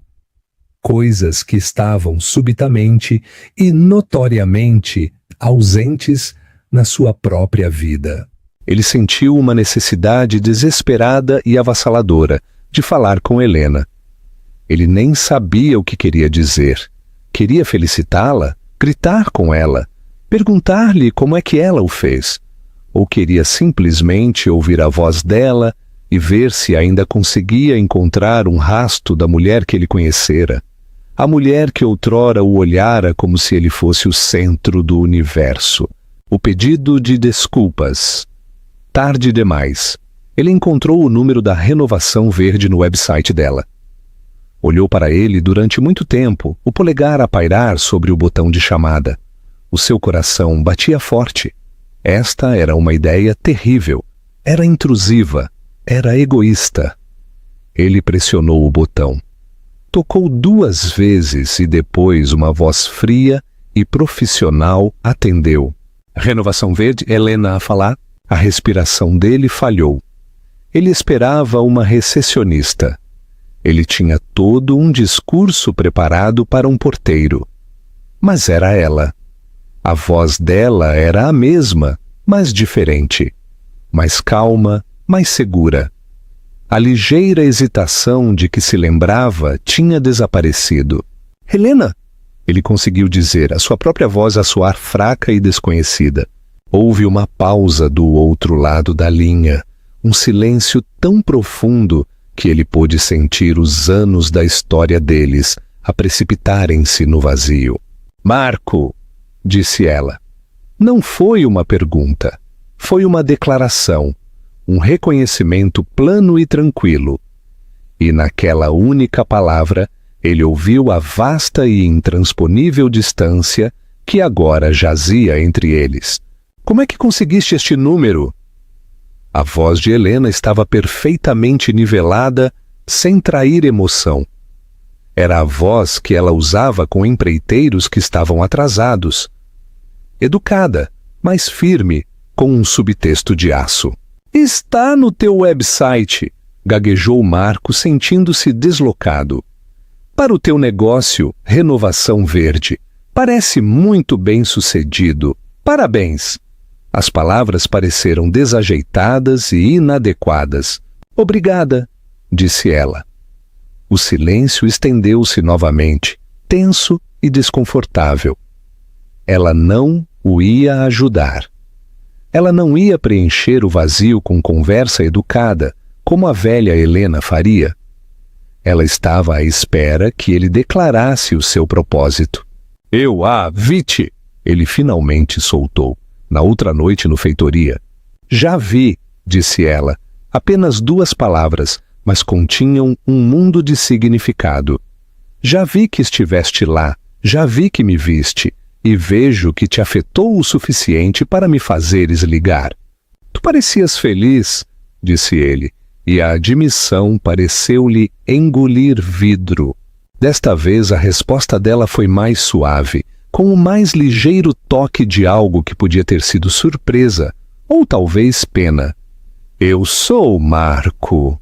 Coisas que estavam subitamente e notoriamente ausentes na sua própria vida. Ele sentiu uma necessidade desesperada e avassaladora de falar com Helena. Ele nem sabia o que queria dizer. Queria felicitá-la, gritar com ela, perguntar-lhe como é que ela o fez. Ou queria simplesmente ouvir a voz dela e ver se ainda conseguia encontrar um rastro da mulher que ele conhecera. A mulher que outrora o olhara como se ele fosse o centro do universo. O pedido de desculpas. Tarde demais. Ele encontrou o número da Renovação Verde no website dela. Olhou para ele durante muito tempo, o polegar a pairar sobre o botão de chamada. O seu coração batia forte. Esta era uma ideia terrível. Era intrusiva. Era egoísta. Ele pressionou o botão. Tocou 2 vezes e depois uma voz fria e profissional atendeu. Renovação Verde, Helena a falar. A respiração dele falhou. Ele esperava uma recepcionista. Ele tinha todo um discurso preparado para um porteiro. Mas era ela. A voz dela era a mesma, mas diferente. Mais calma, mais segura. A ligeira hesitação de que se lembrava tinha desaparecido. Helena! Ele conseguiu dizer, a sua própria voz a soar fraca e desconhecida. Houve uma pausa do outro lado da linha, um silêncio tão profundo que ele pôde sentir os anos da história deles a precipitarem-se no vazio. Marco! Disse ela. Não foi uma pergunta, foi uma declaração, um reconhecimento plano e tranquilo. E naquela única palavra, ele ouviu a vasta e intransponível distância que agora jazia entre eles. Como é que conseguiste este número? A voz de Helena estava perfeitamente nivelada, sem trair emoção. Era a voz que ela usava com empreiteiros que estavam atrasados. Educada, mas firme, com um subtexto de aço. Está no teu website, gaguejou Marco, sentindo-se deslocado. Para o teu negócio, Renovação Verde. Parece muito bem-sucedido. Parabéns! As palavras pareceram desajeitadas e inadequadas. Obrigada, disse ela. O silêncio estendeu-se novamente, tenso e desconfortável. Ela não o ia ajudar. Ela não ia preencher o vazio com conversa educada, como a velha Helena faria. Ela estava à espera que ele declarasse o seu propósito. Vi-te! Ele finalmente soltou, na outra noite no feitoria. Já vi, disse ela, apenas 2 palavras, mas continham um mundo de significado. Já vi que estiveste lá, já vi que me viste, e vejo que te afetou o suficiente para me fazeres ligar. Tu parecias feliz, disse ele, e a admissão pareceu-lhe engolir vidro. Desta vez a resposta dela foi mais suave, com o mais ligeiro toque de algo que podia ter sido surpresa, ou talvez pena. Eu sou Marco.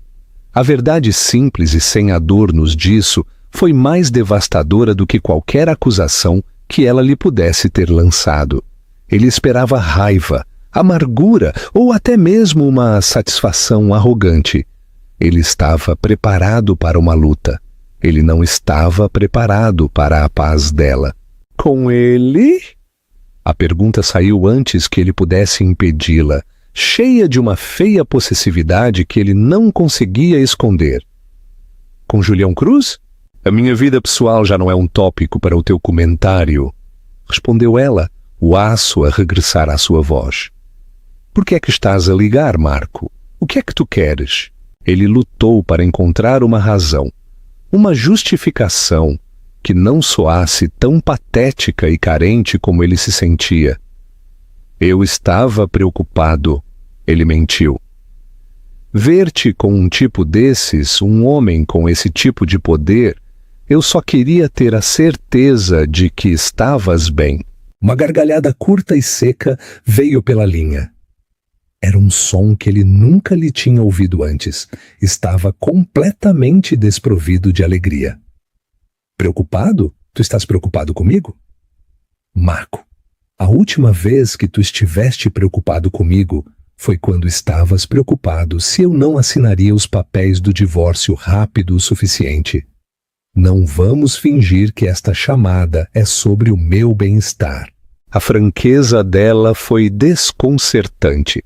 A verdade simples e sem adornos disso foi mais devastadora do que qualquer acusação que ela lhe pudesse ter lançado. Ele esperava raiva, amargura ou até mesmo uma satisfação arrogante. Ele estava preparado para uma luta. Ele não estava preparado para a paz dela. Com ele? A pergunta saiu antes que ele pudesse impedi-la, cheia de uma feia possessividade que ele não conseguia esconder. Com Julião Cruz? A minha vida pessoal já não é um tópico para o teu comentário, respondeu ela, o aço a regressar à sua voz. Por que é que estás a ligar, Marco? O que é que tu queres? Ele lutou para encontrar uma razão, uma justificação que não soasse tão patética e carente como ele se sentia. Eu estava preocupado, ele mentiu. Ver-te com um tipo desses, um homem com esse tipo de poder, eu só queria ter a certeza de que estavas bem. Uma gargalhada curta e seca veio pela linha. Era um som que ele nunca lhe tinha ouvido antes. Estava completamente desprovido de alegria. Preocupado? Tu estás preocupado comigo? Marco, a última vez que tu estiveste preocupado comigo foi quando estavas preocupado se eu não assinaria os papéis do divórcio rápido o suficiente. Não vamos fingir que esta chamada é sobre o meu bem-estar. A franqueza dela foi desconcertante.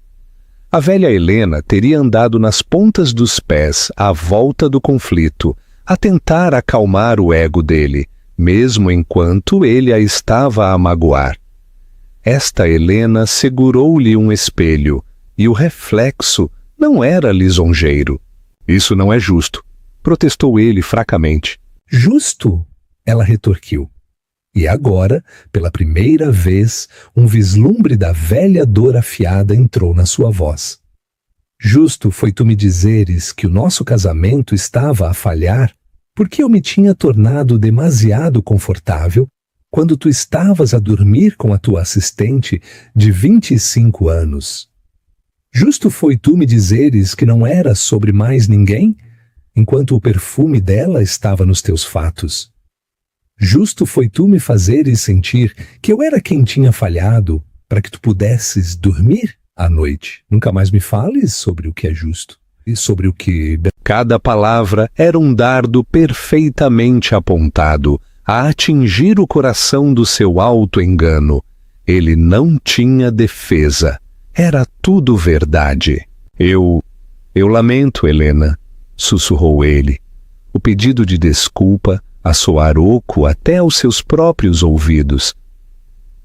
A velha Helena teria andado nas pontas dos pés à volta do conflito, a tentar acalmar o ego dele, mesmo enquanto ele a estava a magoar. Esta Helena segurou-lhe um espelho, e o reflexo Não era lisonjeiro. Isso não é justo, protestou ele fracamente. Justo? Ela retorquiu. E agora, pela primeira vez, um vislumbre da velha dor afiada entrou na sua voz. Justo foi tu me dizeres que o nosso casamento estava a falhar porque eu me tinha tornado demasiado confortável quando tu estavas a dormir com a tua assistente de 25 anos. Justo foi tu me dizeres que não era sobre mais ninguém, enquanto o perfume dela estava nos teus fatos. Justo foi tu me fazeres sentir que eu era quem tinha falhado para que tu pudesses dormir à noite. Nunca mais me fales sobre o que é justo e sobre o que... Cada palavra era um dardo perfeitamente apontado a atingir o coração do seu auto-engano. Ele não tinha defesa. Era tudo verdade. Eu lamento, Helena, sussurrou ele. O pedido de desculpa a soar oco até aos seus próprios ouvidos.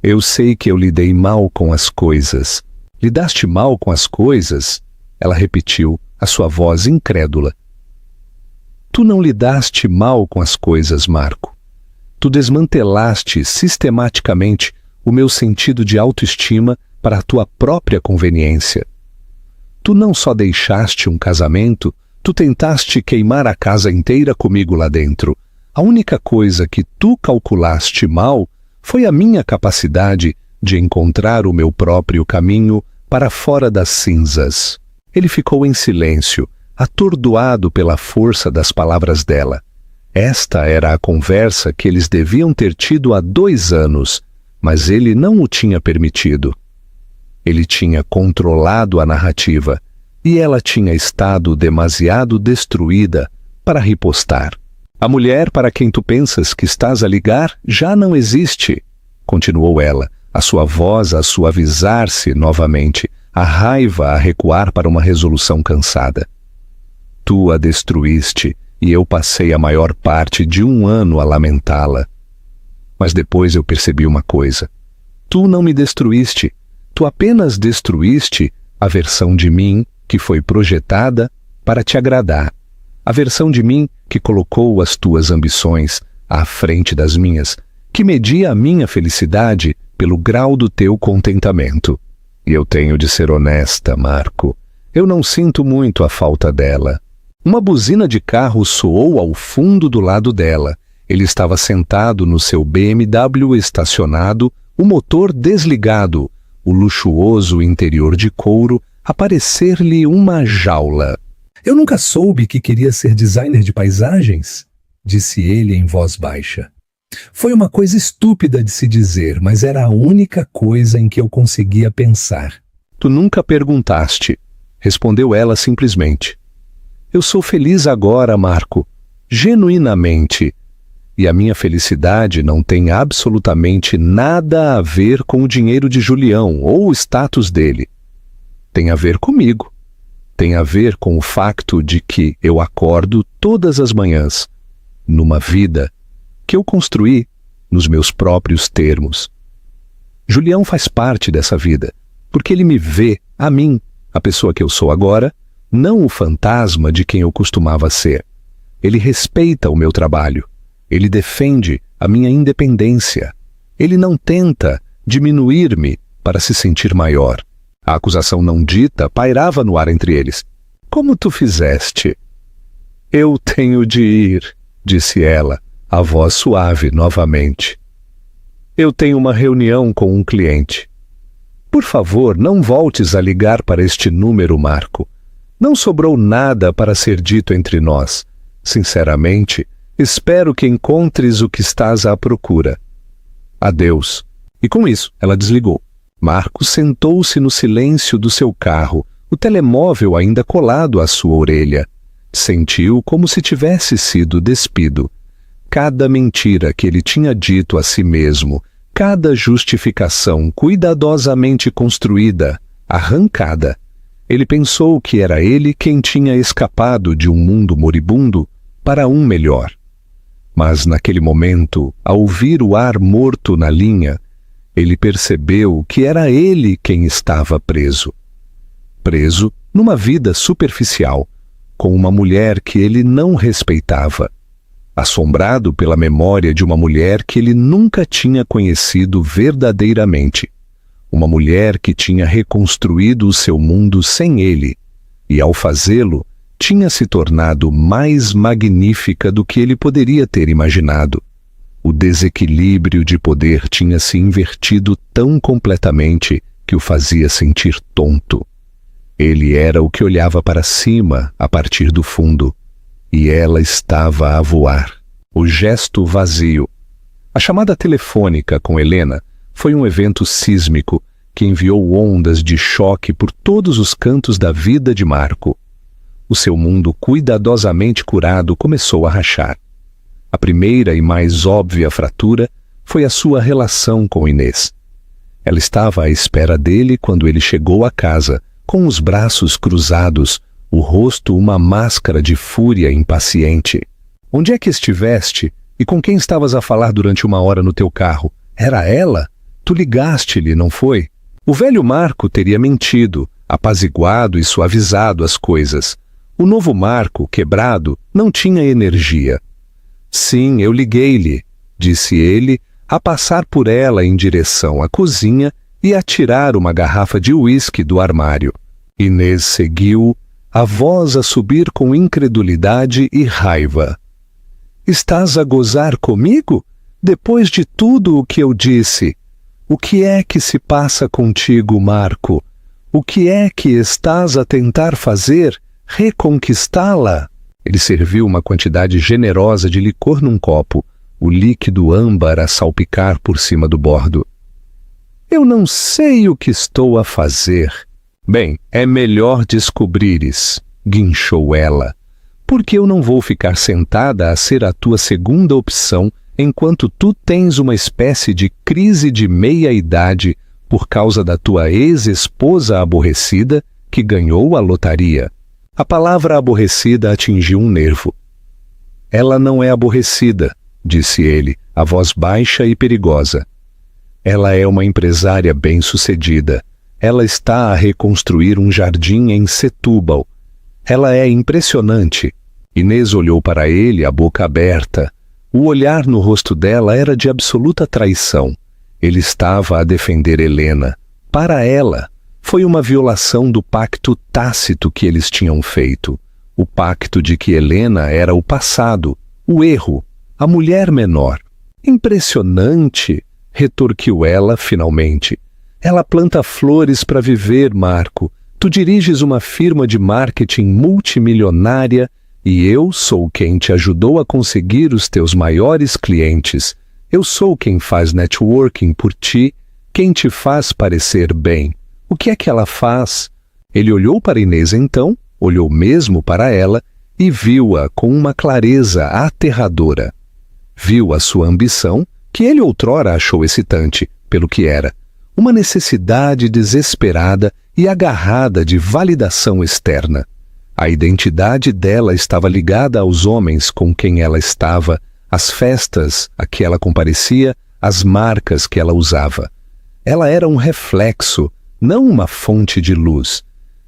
Eu sei que eu lidei mal com as coisas. Lidaste mal com as coisas? Ela repetiu, a sua voz incrédula. Tu não lidaste mal com as coisas, Marco. Tu desmantelaste sistematicamente o meu sentido de autoestima para a tua própria conveniência. Tu não só deixaste um casamento, tu tentaste queimar a casa inteira comigo lá dentro. A única coisa que tu calculaste mal foi a minha capacidade de encontrar o meu próprio caminho para fora das cinzas. Ele ficou em silêncio, atordoado pela força das palavras dela. Esta era a conversa que eles deviam ter tido há 2 anos, mas ele não o tinha permitido. Ele tinha controlado a narrativa e ela tinha estado demasiado destruída para ripostar. A mulher para quem tu pensas que estás a ligar já não existe, continuou ela, a sua voz a suavizar-se novamente, a raiva a recuar para uma resolução cansada. Tu a destruíste e eu passei a maior parte de 1 ano a lamentá-la. Mas depois eu percebi uma coisa. Tu não me destruíste, tu apenas destruíste a versão de mim que foi projetada para te agradar. A versão de mim que colocou as tuas ambições à frente das minhas, que media a minha felicidade pelo grau do teu contentamento. E eu tenho de ser honesta, Marco. Eu não sinto muito a falta dela. Uma buzina de carro soou ao fundo do lado dela. Ele estava sentado no seu BMW estacionado, o motor desligado, o luxuoso interior de couro a parecer-lhe uma jaula. Eu nunca soube que queria ser designer de paisagens, disse ele em voz baixa. Foi uma coisa estúpida de se dizer, mas era a única coisa em que eu conseguia pensar. Tu nunca perguntaste, respondeu ela simplesmente. Eu sou feliz agora, Marco, genuinamente. E a minha felicidade não tem absolutamente nada a ver com o dinheiro de Julião ou o status dele. Tem a ver comigo. Tem a ver com o facto de que eu acordo todas as manhãs, numa vida que eu construí nos meus próprios termos. Julião faz parte dessa vida, porque ele me vê, a mim, a pessoa que eu sou agora, não o fantasma de quem eu costumava ser. Ele respeita o meu trabalho, ele defende a minha independência, ele não tenta diminuir-me para se sentir maior. A acusação não dita pairava no ar entre eles. Como tu fizeste? Eu tenho de ir, disse ela, a voz suave novamente. Eu tenho uma reunião com um cliente. Por favor, não voltes a ligar para este número, Marco. Não sobrou nada para ser dito entre nós. Sinceramente, espero que encontres o que estás à procura. Adeus. E com isso, ela desligou. Marco sentou-se no silêncio do seu carro, o telemóvel ainda colado à sua orelha. Sentiu como se tivesse sido despido. Cada mentira que ele tinha dito a si mesmo, cada justificação cuidadosamente construída, arrancada. Ele pensou que era ele quem tinha escapado de um mundo moribundo para um melhor. Mas naquele momento, ao ouvir o ar morto na linha, ele percebeu que era ele quem estava preso. Preso numa vida superficial, com uma mulher que ele não respeitava, assombrado pela memória de uma mulher que ele nunca tinha conhecido verdadeiramente, uma mulher que tinha reconstruído o seu mundo sem ele, e ao fazê-lo, tinha se tornado mais magnífica do que ele poderia ter imaginado. O desequilíbrio de poder tinha se invertido tão completamente que o fazia sentir tonto. Ele era o que olhava para cima a partir do fundo, e ela estava a voar. O gesto vazio. A chamada telefônica com Helena foi um evento sísmico que enviou ondas de choque por todos os cantos da vida de Marco. O seu mundo cuidadosamente curado começou a rachar. A primeira e mais óbvia fratura foi a sua relação com Inês. Ela estava à espera dele quando ele chegou à casa, com os braços cruzados, o rosto uma máscara de fúria impaciente. Onde é que estiveste? E com quem estavas a falar durante 1 hora no teu carro? Era ela? Tu ligaste-lhe, não foi? O velho Marco teria mentido, apaziguado e suavizado as coisas. O novo Marco, quebrado, não tinha energia. Sim, eu liguei-lhe, disse ele, a passar por ela em direção à cozinha e a tirar uma garrafa de uísque do armário. Inês seguiu, a voz a subir com incredulidade e raiva. Estás a gozar comigo? Depois de tudo o que eu disse. O que é que se passa contigo, Marco? O que é que estás a tentar fazer? Reconquistá-la? Ele serviu uma quantidade generosa de licor num copo, o líquido âmbar a salpicar por cima do bordo. Eu não sei o que estou a fazer. Bem, é melhor descobrires, guinchou ela, porque eu não vou ficar sentada a ser a tua segunda opção enquanto tu tens uma espécie de crise de meia-idade por causa da tua ex-esposa aborrecida que ganhou a lotaria. A palavra aborrecida atingiu um nervo. Ela não é aborrecida, disse ele, a voz baixa e perigosa. Ela é uma empresária bem-sucedida. Ela está a reconstruir um jardim em Setúbal. Ela é impressionante. Inês olhou para ele, a boca aberta. O olhar no rosto dela era de absoluta traição. Ele estava a defender Helena. Para ela, foi uma violação do pacto tácito que eles tinham feito. O pacto de que Helena era o passado, o erro, a mulher menor. Impressionante, retorquiu ela finalmente. Ela planta flores para viver, Marco. Tu diriges uma firma de marketing multimilionária e eu sou quem te ajudou a conseguir os teus maiores clientes. Eu sou quem faz networking por ti, quem te faz parecer bem. O que é que ela faz? Ele olhou para Inês então, olhou mesmo para ela e viu-a com uma clareza aterradora. Viu a sua ambição, que ele outrora achou excitante, pelo que era. Uma necessidade desesperada e agarrada de validação externa. A identidade dela estava ligada aos homens com quem ela estava, às festas a que ela comparecia, às marcas que ela usava. Ela era um reflexo, não uma fonte de luz.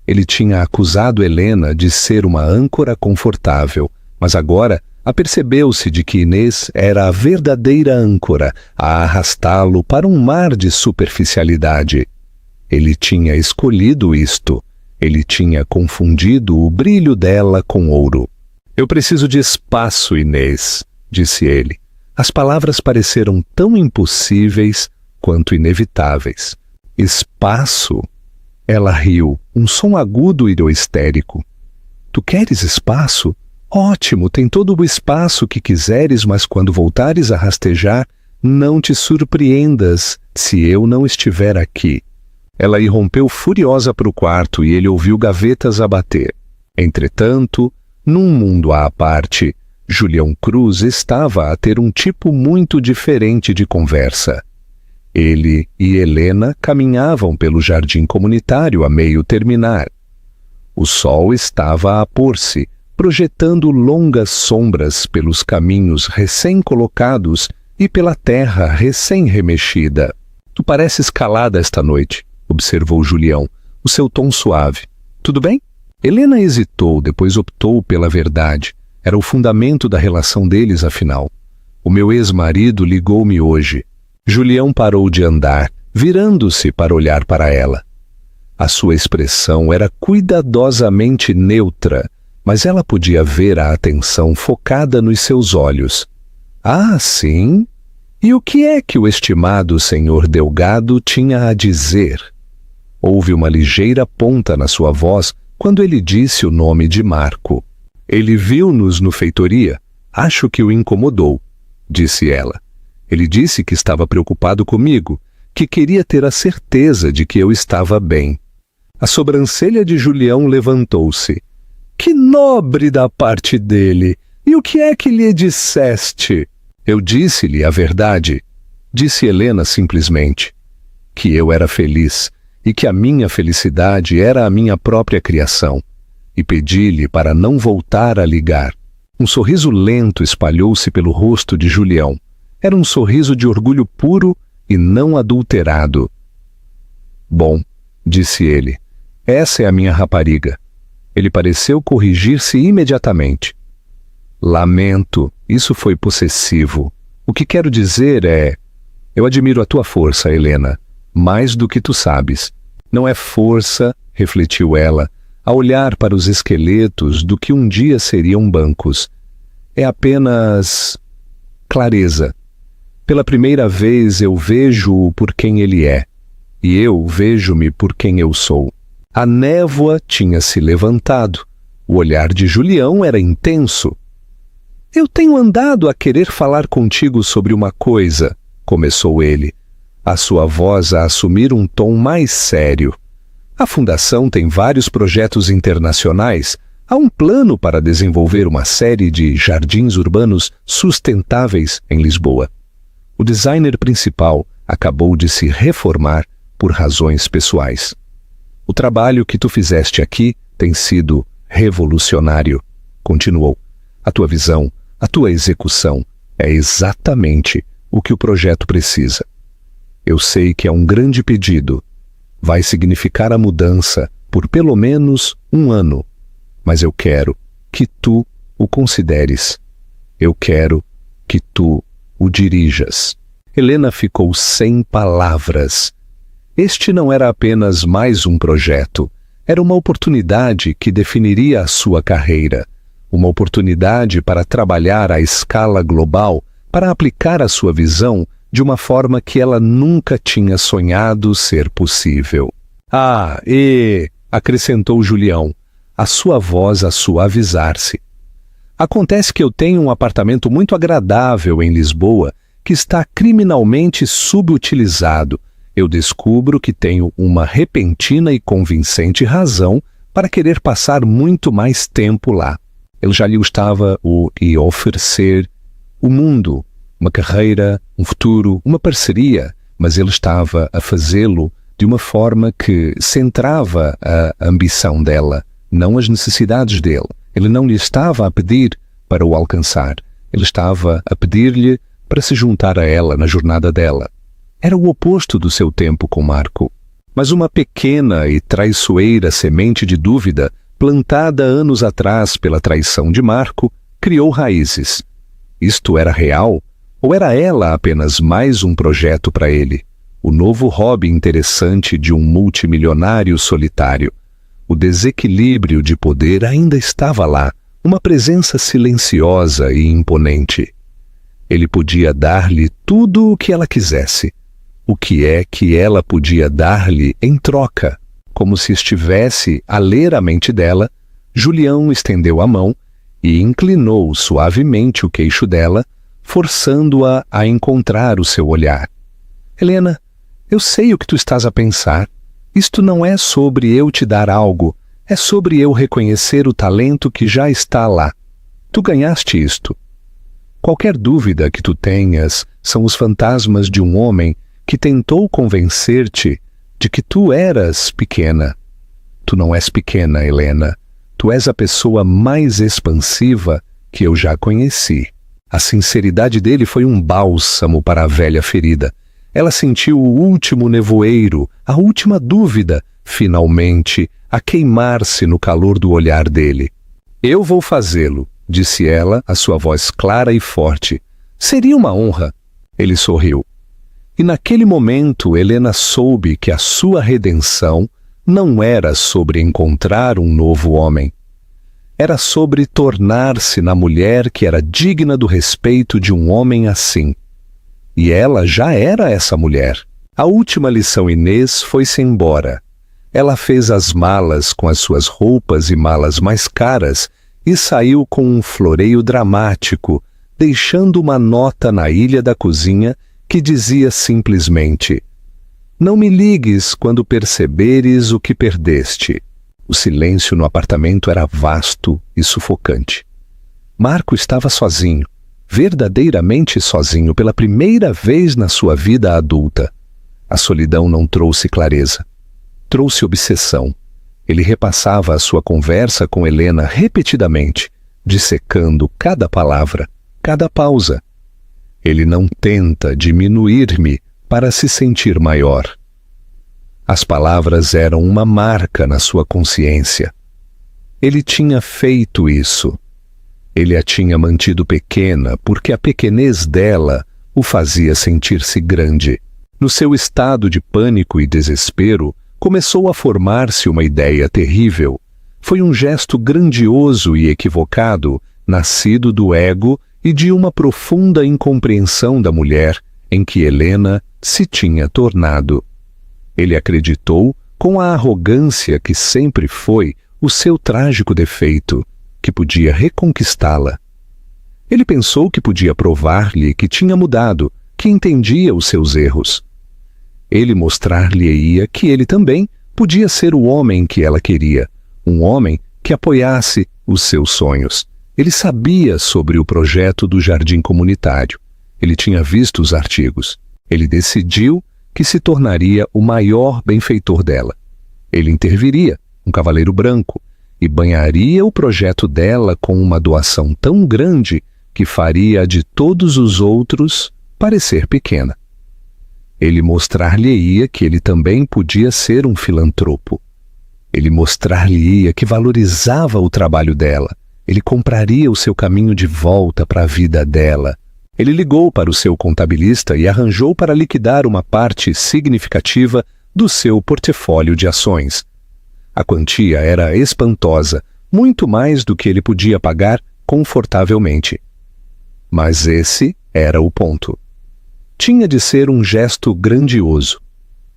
Ele tinha acusado Helena de ser uma âncora confortável, mas agora apercebeu-se de que Inês era a verdadeira âncora a arrastá-lo para um mar de superficialidade. Ele tinha escolhido isto. Ele tinha confundido o brilho dela com ouro. Eu preciso de espaço, Inês, disse ele. As palavras pareceram tão impossíveis quanto inevitáveis. Espaço? Ela riu, um som agudo e histérico. Tu queres espaço? Ótimo, tem todo o espaço que quiseres, mas quando voltares a rastejar, não te surpreendas se eu não estiver aqui. Ela irrompeu furiosa para o quarto e ele ouviu gavetas a bater. Entretanto, num mundo à parte, Julião Cruz estava a ter um tipo muito diferente de conversa. Ele e Helena caminhavam pelo jardim comunitário a meio terminar. O sol estava a pôr-se, projetando longas sombras pelos caminhos recém-colocados e pela terra recém-remexida. Tu pareces calada esta noite, observou Julião, o seu tom suave. Tudo bem? Helena hesitou, depois optou pela verdade. Era o fundamento da relação deles, afinal. O meu ex-marido ligou-me hoje. Julião parou de andar, virando-se para olhar para ela. A sua expressão era cuidadosamente neutra, mas ela podia ver a atenção focada nos seus olhos. Ah, sim? E o que é que o estimado senhor Delgado tinha a dizer? Houve uma ligeira ponta na sua voz quando ele disse o nome de Marco. Ele viu-nos no feitoria. Acho que o incomodou, disse ela. Ele disse que estava preocupado comigo, que queria ter a certeza de que eu estava bem. A sobrancelha de Julião levantou-se. Que nobre da parte dele! E o que é que lhe disseste? Eu disse-lhe a verdade, disse Helena simplesmente, que eu era feliz e que a minha felicidade era a minha própria criação, e pedi-lhe para não voltar a ligar. Um sorriso lento espalhou-se pelo rosto de Julião. Era um sorriso de orgulho puro e não adulterado. Bom, disse ele, essa é a minha rapariga. Ele pareceu corrigir-se imediatamente. Lamento, isso foi possessivo. O que quero dizer é... Eu admiro a tua força, Helena, mais do que tu sabes. Não é força, refletiu ela, a olhar para os esqueletos do que um dia seriam bancos. É apenas... clareza. Pela primeira vez eu vejo-o por quem ele é, e eu vejo-me por quem eu sou. A névoa tinha se levantado. O olhar de Julião era intenso. Eu tenho andado a querer falar contigo sobre uma coisa, começou ele, a sua voz a assumir um tom mais sério. A Fundação tem vários projetos internacionais. Há um plano para desenvolver uma série de jardins urbanos sustentáveis em Lisboa. O designer principal acabou de se reformar por razões pessoais. O trabalho que tu fizeste aqui tem sido revolucionário, continuou. A tua visão, a tua execução é exatamente o que o projeto precisa. Eu sei que é um grande pedido. Vai significar a mudança por pelo menos 1 ano. Mas eu quero que tu o consideres. Eu quero que tu o dirijas. Helena ficou sem palavras. Este não era apenas mais um projeto. Era uma oportunidade que definiria a sua carreira. Uma oportunidade para trabalhar à escala global, para aplicar a sua visão de uma forma que ela nunca tinha sonhado ser possível. Ah, acrescentou Julião, a sua voz a suavizar-se. Acontece que eu tenho um apartamento muito agradável em Lisboa que está criminalmente subutilizado. Eu descubro que tenho uma repentina e convincente razão para querer passar muito mais tempo lá. Ele já lhe gostava e oferecer o mundo, uma carreira, um futuro, uma parceria, mas ele estava a fazê-lo de uma forma que centrava a ambição dela, não as necessidades dele. Ele não lhe estava a pedir para o alcançar, ele estava a pedir-lhe para se juntar a ela na jornada dela. Era o oposto do seu tempo com Marco. Mas uma pequena e traiçoeira semente de dúvida, plantada anos atrás pela traição de Marco, criou raízes. Isto era real? Ou era ela apenas mais um projeto para ele? O novo hobby interessante de um multimilionário solitário. O desequilíbrio de poder ainda estava lá, uma presença silenciosa e imponente. Ele podia dar-lhe tudo o que ela quisesse. O que é que ela podia dar-lhe em troca? Como se estivesse a ler a mente dela, Julião estendeu a mão e inclinou suavemente o queixo dela, forçando-a a encontrar o seu olhar. Helena, eu sei o que tu estás a pensar. Isto não é sobre eu te dar algo, é sobre eu reconhecer o talento que já está lá. Tu ganhaste isto. Qualquer dúvida que tu tenhas são os fantasmas de um homem que tentou convencer-te de que tu eras pequena. Tu não és pequena, Helena. Tu és a pessoa mais expansiva que eu já conheci. A sinceridade dele foi um bálsamo para a velha ferida. Ela sentiu o último nevoeiro, a última dúvida, finalmente, a queimar-se no calor do olhar dele. Eu vou fazê-lo, disse ela, a sua voz clara e forte. Seria uma honra. Ele sorriu. E naquele momento Helena soube que a sua redenção não era sobre encontrar um novo homem. Era sobre tornar-se na mulher que era digna do respeito de um homem assim. E ela já era essa mulher. A última lição Inês foi-se embora. Ela fez as malas com as suas roupas e malas mais caras e saiu com um floreio dramático, deixando uma nota na ilha da cozinha que dizia simplesmente: não me ligues quando perceberes o que perdeste. O silêncio no apartamento era vasto e sufocante. Marco estava sozinho, verdadeiramente sozinho pela primeira vez na sua vida adulta. A solidão não trouxe clareza. Trouxe obsessão. Ele repassava a sua conversa com Helena repetidamente, dissecando cada palavra, cada pausa. Ele não tenta diminuir-me para se sentir maior. As palavras eram uma marca na sua consciência. Ele tinha feito isso. Ele a tinha mantido pequena porque a pequenez dela o fazia sentir-se grande. No seu estado de pânico e desespero, começou a formar-se uma ideia terrível. Foi um gesto grandioso e equivocado, nascido do ego e de uma profunda incompreensão da mulher em que Helena se tinha tornado. Ele acreditou, com a arrogância que sempre foi o seu trágico defeito, que podia reconquistá-la. Ele pensou que podia provar-lhe que tinha mudado, que entendia os seus erros. Ele mostrar-lhe-ia que ele também podia ser o homem que ela queria, um homem que apoiasse os seus sonhos. Ele sabia sobre o projeto do jardim comunitário. Ele tinha visto os artigos. Ele decidiu que se tornaria o maior benfeitor dela. Ele interviria, um cavaleiro branco, e banharia o projeto dela com uma doação tão grande que faria a de todos os outros parecer pequena. Ele mostrar-lhe-ia que ele também podia ser um filantropo. Ele mostrar-lhe-ia que valorizava o trabalho dela. Ele compraria o seu caminho de volta para a vida dela. Ele ligou para o seu contabilista e arranjou para liquidar uma parte significativa do seu portfólio de ações. A quantia era espantosa, muito mais do que ele podia pagar confortavelmente. Mas esse era o ponto. Tinha de ser um gesto grandioso.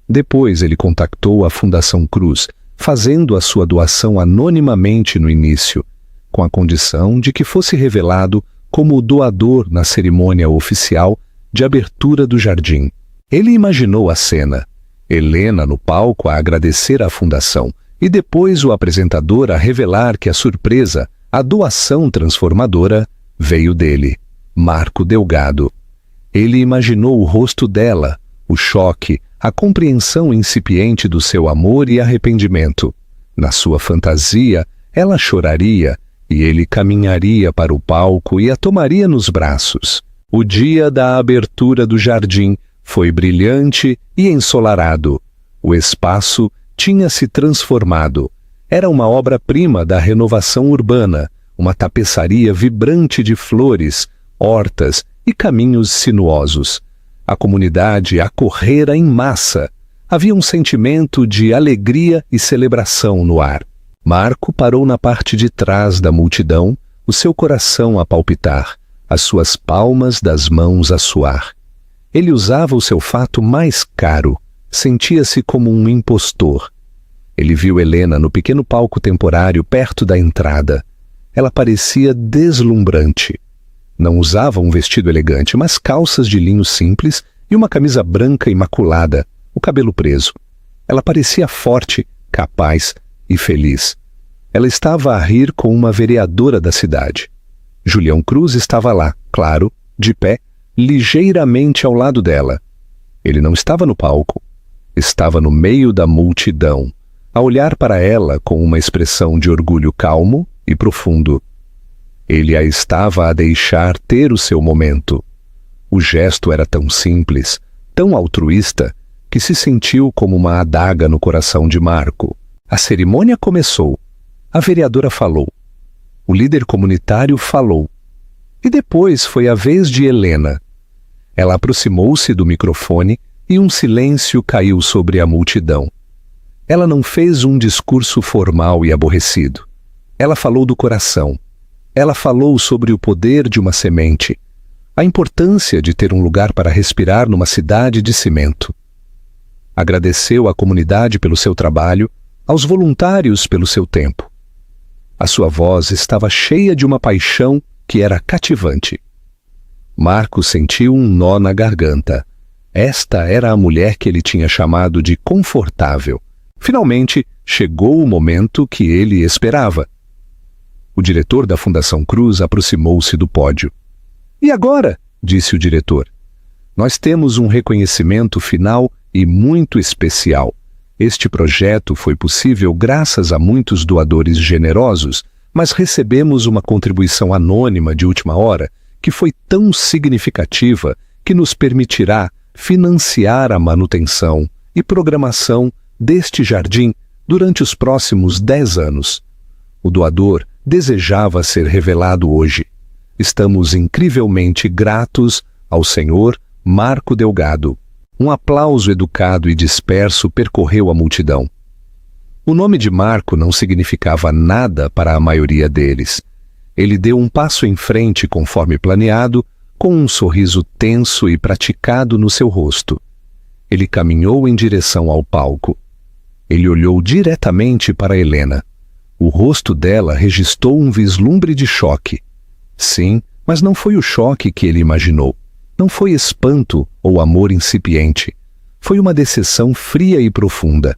Depois ele contactou a Fundação Cruz, fazendo a sua doação anonimamente no início, com a condição de que fosse revelado como o doador na cerimônia oficial de abertura do jardim. Ele imaginou a cena, Helena no palco a agradecer à fundação e depois o apresentador a revelar que a surpresa, a doação transformadora, veio dele, Marco Delgado. Ele imaginou o rosto dela, o choque, a compreensão incipiente do seu amor e arrependimento. Na sua fantasia, ela choraria e ele caminharia para o palco e a tomaria nos braços. O dia da abertura do jardim foi brilhante e ensolarado. O espaço tinha se transformado. Era uma obra-prima da renovação urbana, uma tapeçaria vibrante de flores, hortas e caminhos sinuosos. A comunidade acorrera em massa. Havia um sentimento de alegria e celebração no ar. Marco parou na parte de trás da multidão, o seu coração a palpitar, as suas palmas das mãos a suar. Ele usava o seu fato mais caro, sentia-se como um impostor. Ele viu Helena no pequeno palco temporário perto da entrada. Ela parecia deslumbrante. Não usava um vestido elegante, mas calças de linho simples e uma camisa branca imaculada, o cabelo preso. Ela parecia forte, capaz e feliz. Ela estava a rir com uma vereadora da cidade. Julião Cruz estava lá, claro, de pé, ligeiramente ao lado dela. Ele não estava no palco. Estava no meio da multidão, a olhar para ela com uma expressão de orgulho calmo e profundo. Ele a estava a deixar ter o seu momento. O gesto era tão simples, tão altruísta, que se sentiu como uma adaga no coração de Marco. A cerimônia começou. A vereadora falou. O líder comunitário falou. E depois foi a vez de Helena. Ela aproximou-se do microfone e um silêncio caiu sobre a multidão. Ela não fez um discurso formal e aborrecido. Ela falou do coração. Ela falou sobre o poder de uma semente, a importância de ter um lugar para respirar numa cidade de cimento. Agradeceu à comunidade pelo seu trabalho, aos voluntários pelo seu tempo. A sua voz estava cheia de uma paixão que era cativante. Marco sentiu um nó na garganta. Esta era a mulher que ele tinha chamado de confortável. Finalmente, chegou o momento que ele esperava. O diretor da Fundação Cruz aproximou-se do pódio. E agora, disse o diretor, nós temos um reconhecimento final e muito especial. Este projeto foi possível graças a muitos doadores generosos, mas recebemos uma contribuição anônima de última hora que foi tão significativa que nos permitirá financiar a manutenção e programação deste jardim durante os próximos 10 anos. O doador desejava ser revelado hoje. Estamos incrivelmente gratos ao senhor Marco Delgado. Um aplauso educado e disperso percorreu a multidão. O nome de Marco não significava nada para a maioria deles. Ele deu um passo em frente conforme planeado, com um sorriso tenso e praticado no seu rosto. Ele caminhou em direção ao palco. Ele olhou diretamente para Helena. O rosto dela registrou um vislumbre de choque. Sim, mas não foi o choque que ele imaginou. Não foi espanto ou amor incipiente. Foi uma decepção fria e profunda.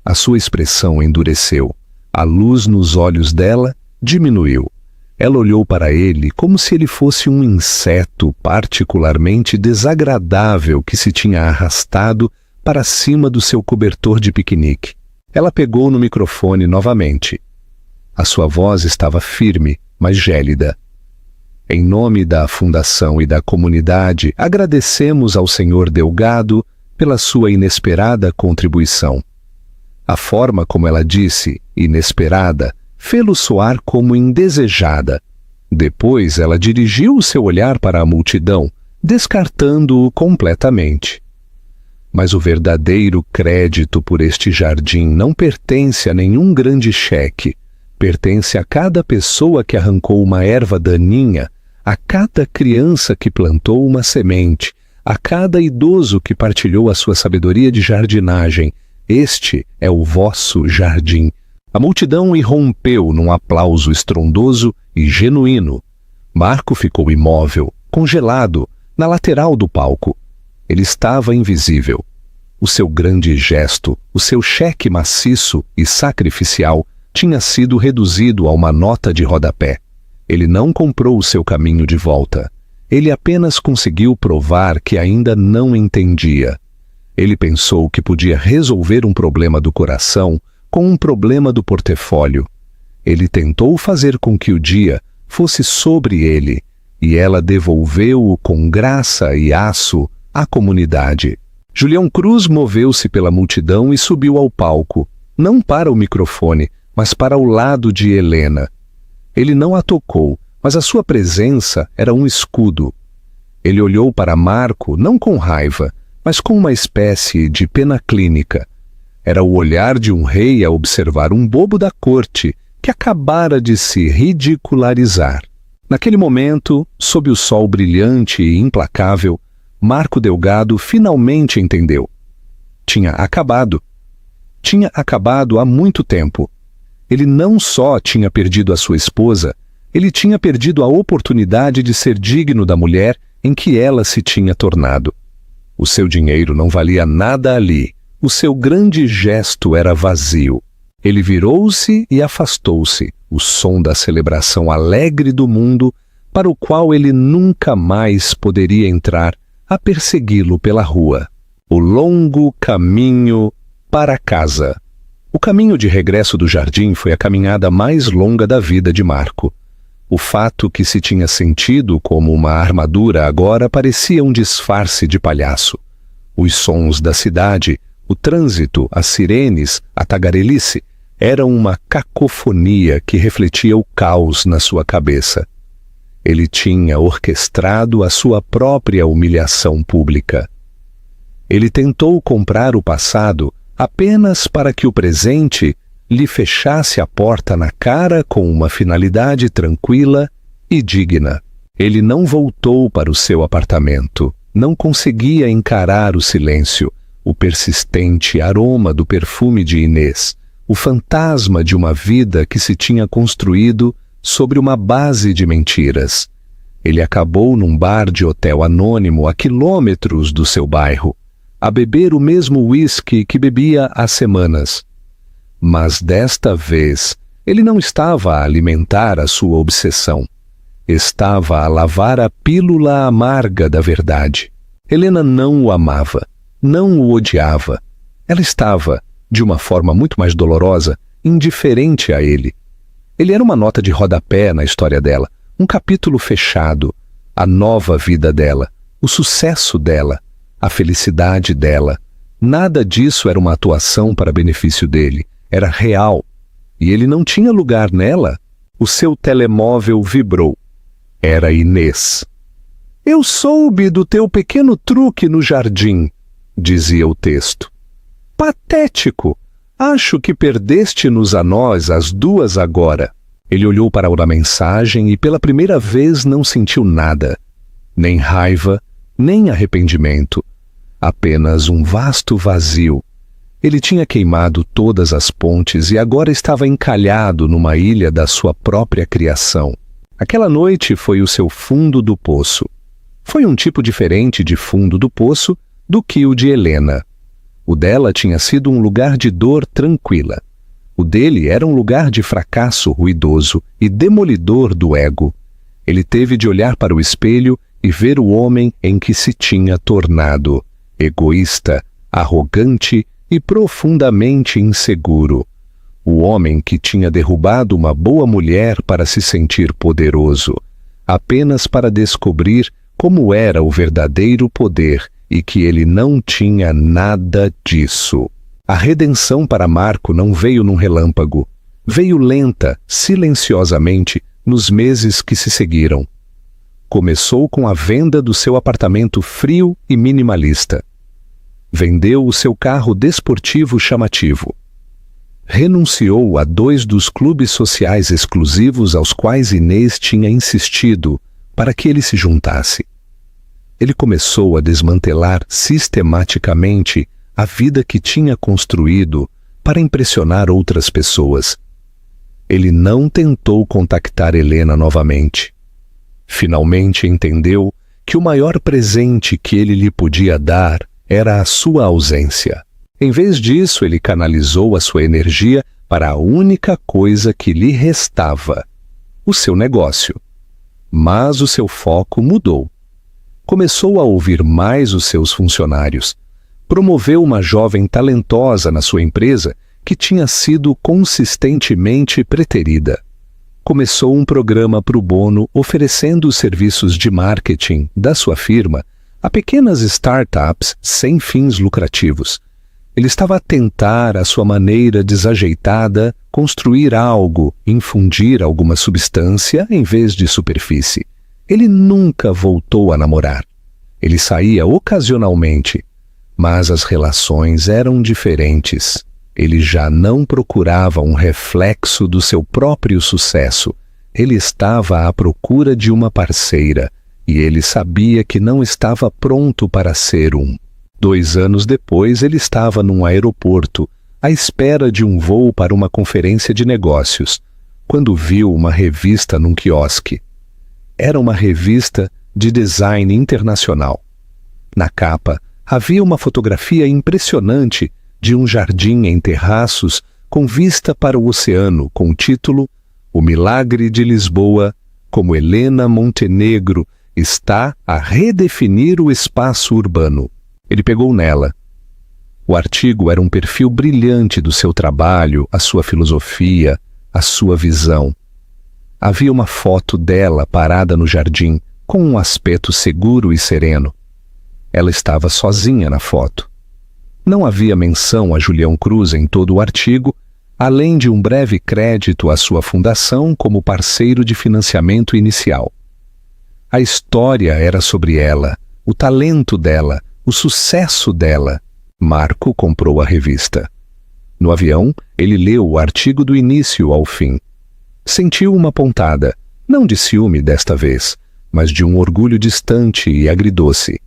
A sua expressão endureceu. A luz nos olhos dela diminuiu. Ela olhou para ele como se ele fosse um inseto particularmente desagradável que se tinha arrastado para cima do seu cobertor de piquenique. Ela pegou no microfone novamente. A sua voz estava firme, mas gélida. Em nome da Fundação e da comunidade, agradecemos ao Sr. Delgado pela sua inesperada contribuição. A forma como ela disse, inesperada, fê-lo soar como indesejada. Depois ela dirigiu o seu olhar para a multidão, descartando-o completamente. Mas o verdadeiro crédito por este jardim não pertence a nenhum grande cheque. Pertence a cada pessoa que arrancou uma erva daninha, a cada criança que plantou uma semente, a cada idoso que partilhou a sua sabedoria de jardinagem. Este é o vosso jardim. A multidão irrompeu num aplauso estrondoso e genuíno. Marco ficou imóvel, congelado, na lateral do palco. Ele estava invisível. O seu grande gesto, o seu cheque maciço e sacrificial, tinha sido reduzido a uma nota de rodapé. Ele não comprou o seu caminho de volta. Ele apenas conseguiu provar que ainda não entendia. Ele pensou que podia resolver um problema do coração com um problema do portfólio. Ele tentou fazer com que o dia fosse sobre ele, e ela devolveu-o com graça e aço à comunidade. Julião Cruz moveu-se pela multidão e subiu ao palco, não para o microfone, mas para o lado de Helena. Ele não a tocou, mas a sua presença era um escudo. Ele olhou para Marco não com raiva, mas com uma espécie de pena clínica. Era o olhar de um rei a observar um bobo da corte que acabara de se ridicularizar. Naquele momento, sob o sol brilhante e implacável, Marco Delgado finalmente entendeu. Tinha acabado. Tinha acabado há muito tempo. Ele não só tinha perdido a sua esposa, ele tinha perdido a oportunidade de ser digno da mulher em que ela se tinha tornado. O seu dinheiro não valia nada ali. O seu grande gesto era vazio. Ele virou-se e afastou-se, o som da celebração alegre do mundo, para o qual ele nunca mais poderia entrar, a persegui-lo pela rua. O longo caminho para casa. O caminho de regresso do jardim foi a caminhada mais longa da vida de Marco. O fato que se tinha sentido como uma armadura agora parecia um disfarce de palhaço. Os sons da cidade, o trânsito, as sirenes, a tagarelice, eram uma cacofonia que refletia o caos na sua cabeça. Ele tinha orquestrado a sua própria humilhação pública. Ele tentou comprar o passado apenas para que o presente lhe fechasse a porta na cara com uma finalidade tranquila e digna. Ele não voltou para o seu apartamento, não conseguia encarar o silêncio, o persistente aroma do perfume de Inês, o fantasma de uma vida que se tinha construído sobre uma base de mentiras. Ele acabou num bar de hotel anônimo a quilômetros do seu bairro, a beber o mesmo uísque que bebia há semanas. Mas desta vez, ele não estava a alimentar a sua obsessão. Estava a lavar a pílula amarga da verdade. Helena não o amava, não o odiava. Ela estava, de uma forma muito mais dolorosa, indiferente a ele. Ele era uma nota de rodapé na história dela, um capítulo fechado, a nova vida dela, o sucesso dela, a felicidade dela. Nada disso era uma atuação para benefício dele, era real. E ele não tinha lugar nela. O seu telemóvel vibrou. Era Inês. "Eu soube do teu pequeno truque no jardim", dizia o texto. "Patético! Acho que perdeste-nos a nós as duas agora." Ele olhou para a mensagem e pela primeira vez não sentiu nada. Nem raiva, nem arrependimento. Apenas um vasto vazio. Ele tinha queimado todas as pontes e agora estava encalhado numa ilha da sua própria criação. Aquela noite foi o seu fundo do poço. Foi um tipo diferente de fundo do poço do que o de Helena. O dela tinha sido um lugar de dor tranquila. O dele era um lugar de fracasso ruidoso e demolidor do ego. Ele teve de olhar para o espelho e ver o homem em que se tinha tornado, egoísta, arrogante e profundamente inseguro. O homem que tinha derrubado uma boa mulher para se sentir poderoso, apenas para descobrir como era o verdadeiro poder e que ele não tinha nada disso. A redenção para Marco não veio num relâmpago. Veio lenta, silenciosamente, nos meses que se seguiram. Começou com a venda do seu apartamento frio e minimalista. Vendeu o seu carro desportivo chamativo. Renunciou a 2 dos clubes sociais exclusivos aos quais Inês tinha insistido para que ele se juntasse. Ele começou a desmantelar sistematicamente a vida que tinha construído para impressionar outras pessoas. Ele não tentou contactar Helena novamente. Finalmente entendeu que o maior presente que ele lhe podia dar era a sua ausência. Em vez disso, ele canalizou a sua energia para a única coisa que lhe restava, o seu negócio. Mas o seu foco mudou. Começou a ouvir mais os seus funcionários. Promoveu uma jovem talentosa na sua empresa que tinha sido consistentemente preterida. Começou um programa pro bono oferecendo os serviços de marketing da sua firma a pequenas startups sem fins lucrativos. Ele estava a tentar, à sua maneira desajeitada, construir algo, infundir alguma substância em vez de superfície. Ele nunca voltou a namorar. Ele saía ocasionalmente, mas as relações eram diferentes. Ele já não procurava um reflexo do seu próprio sucesso. Ele estava à procura de uma parceira, e ele sabia que não estava pronto para ser um. 2 anos depois, ele estava num aeroporto, à espera de um voo para uma conferência de negócios, quando viu uma revista num quiosque. Era uma revista de design internacional. Na capa, havia uma fotografia impressionante de um jardim em terraços com vista para o oceano, com o título "O Milagre de Lisboa, como Helena Montenegro está a redefinir o espaço urbano". Ele pegou nela. O artigo era um perfil brilhante do seu trabalho, a sua filosofia, a sua visão. Havia uma foto dela parada no jardim, com um aspecto seguro e sereno. Ela estava sozinha na foto. Não havia menção a Julião Cruz em todo o artigo, além de um breve crédito à sua fundação como parceiro de financiamento inicial. A história era sobre ela, o talento dela, o sucesso dela. Marco comprou a revista. No avião, ele leu o artigo do início ao fim. Sentiu uma pontada, não de ciúme desta vez, mas de um orgulho distante e agridoce.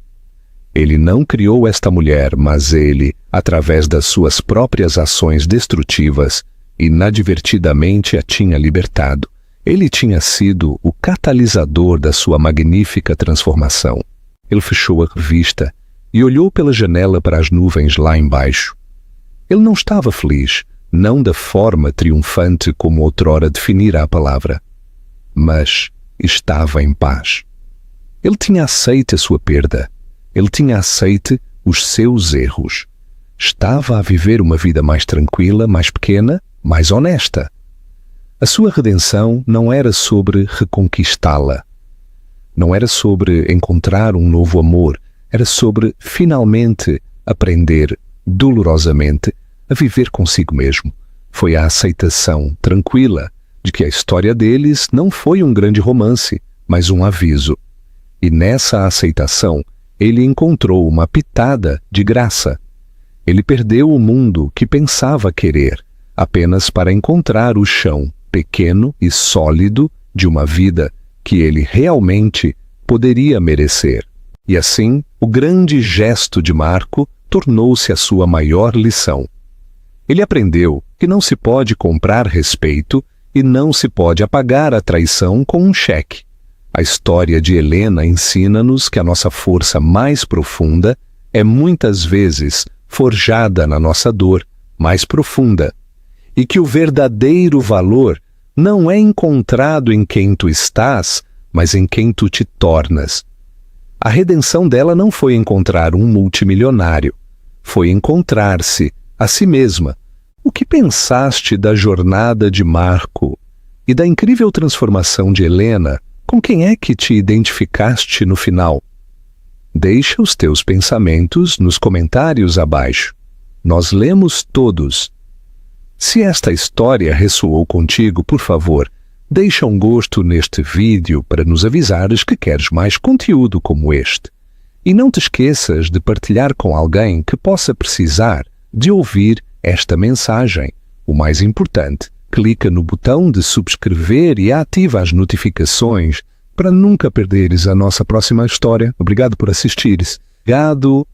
Ele não criou esta mulher, mas ele, através das suas próprias ações destrutivas, inadvertidamente a tinha libertado. Ele tinha sido o catalisador da sua magnífica transformação. Ele fechou a revista e olhou pela janela para as nuvens lá embaixo. Ele não estava feliz, não da forma triunfante como outrora definira a palavra, mas estava em paz. Ele tinha aceite a sua perda. Ele tinha aceite os seus erros. Estava a viver uma vida mais tranquila, mais pequena, mais honesta. A sua redenção não era sobre reconquistá-la. Não era sobre encontrar um novo amor. Era sobre, finalmente, aprender, dolorosamente, a viver consigo mesmo. Foi a aceitação tranquila de que a história deles não foi um grande romance, mas um aviso. E nessa aceitação, ele encontrou uma pitada de graça. Ele perdeu o mundo que pensava querer, apenas para encontrar o chão pequeno e sólido de uma vida que ele realmente poderia merecer. E assim, o grande gesto de Marco tornou-se a sua maior lição. Ele aprendeu que não se pode comprar respeito e não se pode apagar a traição com um cheque. A história de Helena ensina-nos que a nossa força mais profunda é muitas vezes forjada na nossa dor mais profunda, e que o verdadeiro valor não é encontrado em quem tu estás, mas em quem tu te tornas. A redenção dela não foi encontrar um multimilionário, foi encontrar-se a si mesma. O que pensaste da jornada de Marco e da incrível transformação de Helena? Com quem é que te identificaste no final? Deixa os teus pensamentos nos comentários abaixo. Nós lemos todos. Se esta história ressoou contigo, por favor, deixa um gosto neste vídeo para nos avisares que queres mais conteúdo como este. E não te esqueças de partilhar com alguém que possa precisar de ouvir esta mensagem. O mais importante, clica no botão de subscrever e ativa as notificações para nunca perderes a nossa próxima história. Obrigado por assistires. Obrigado.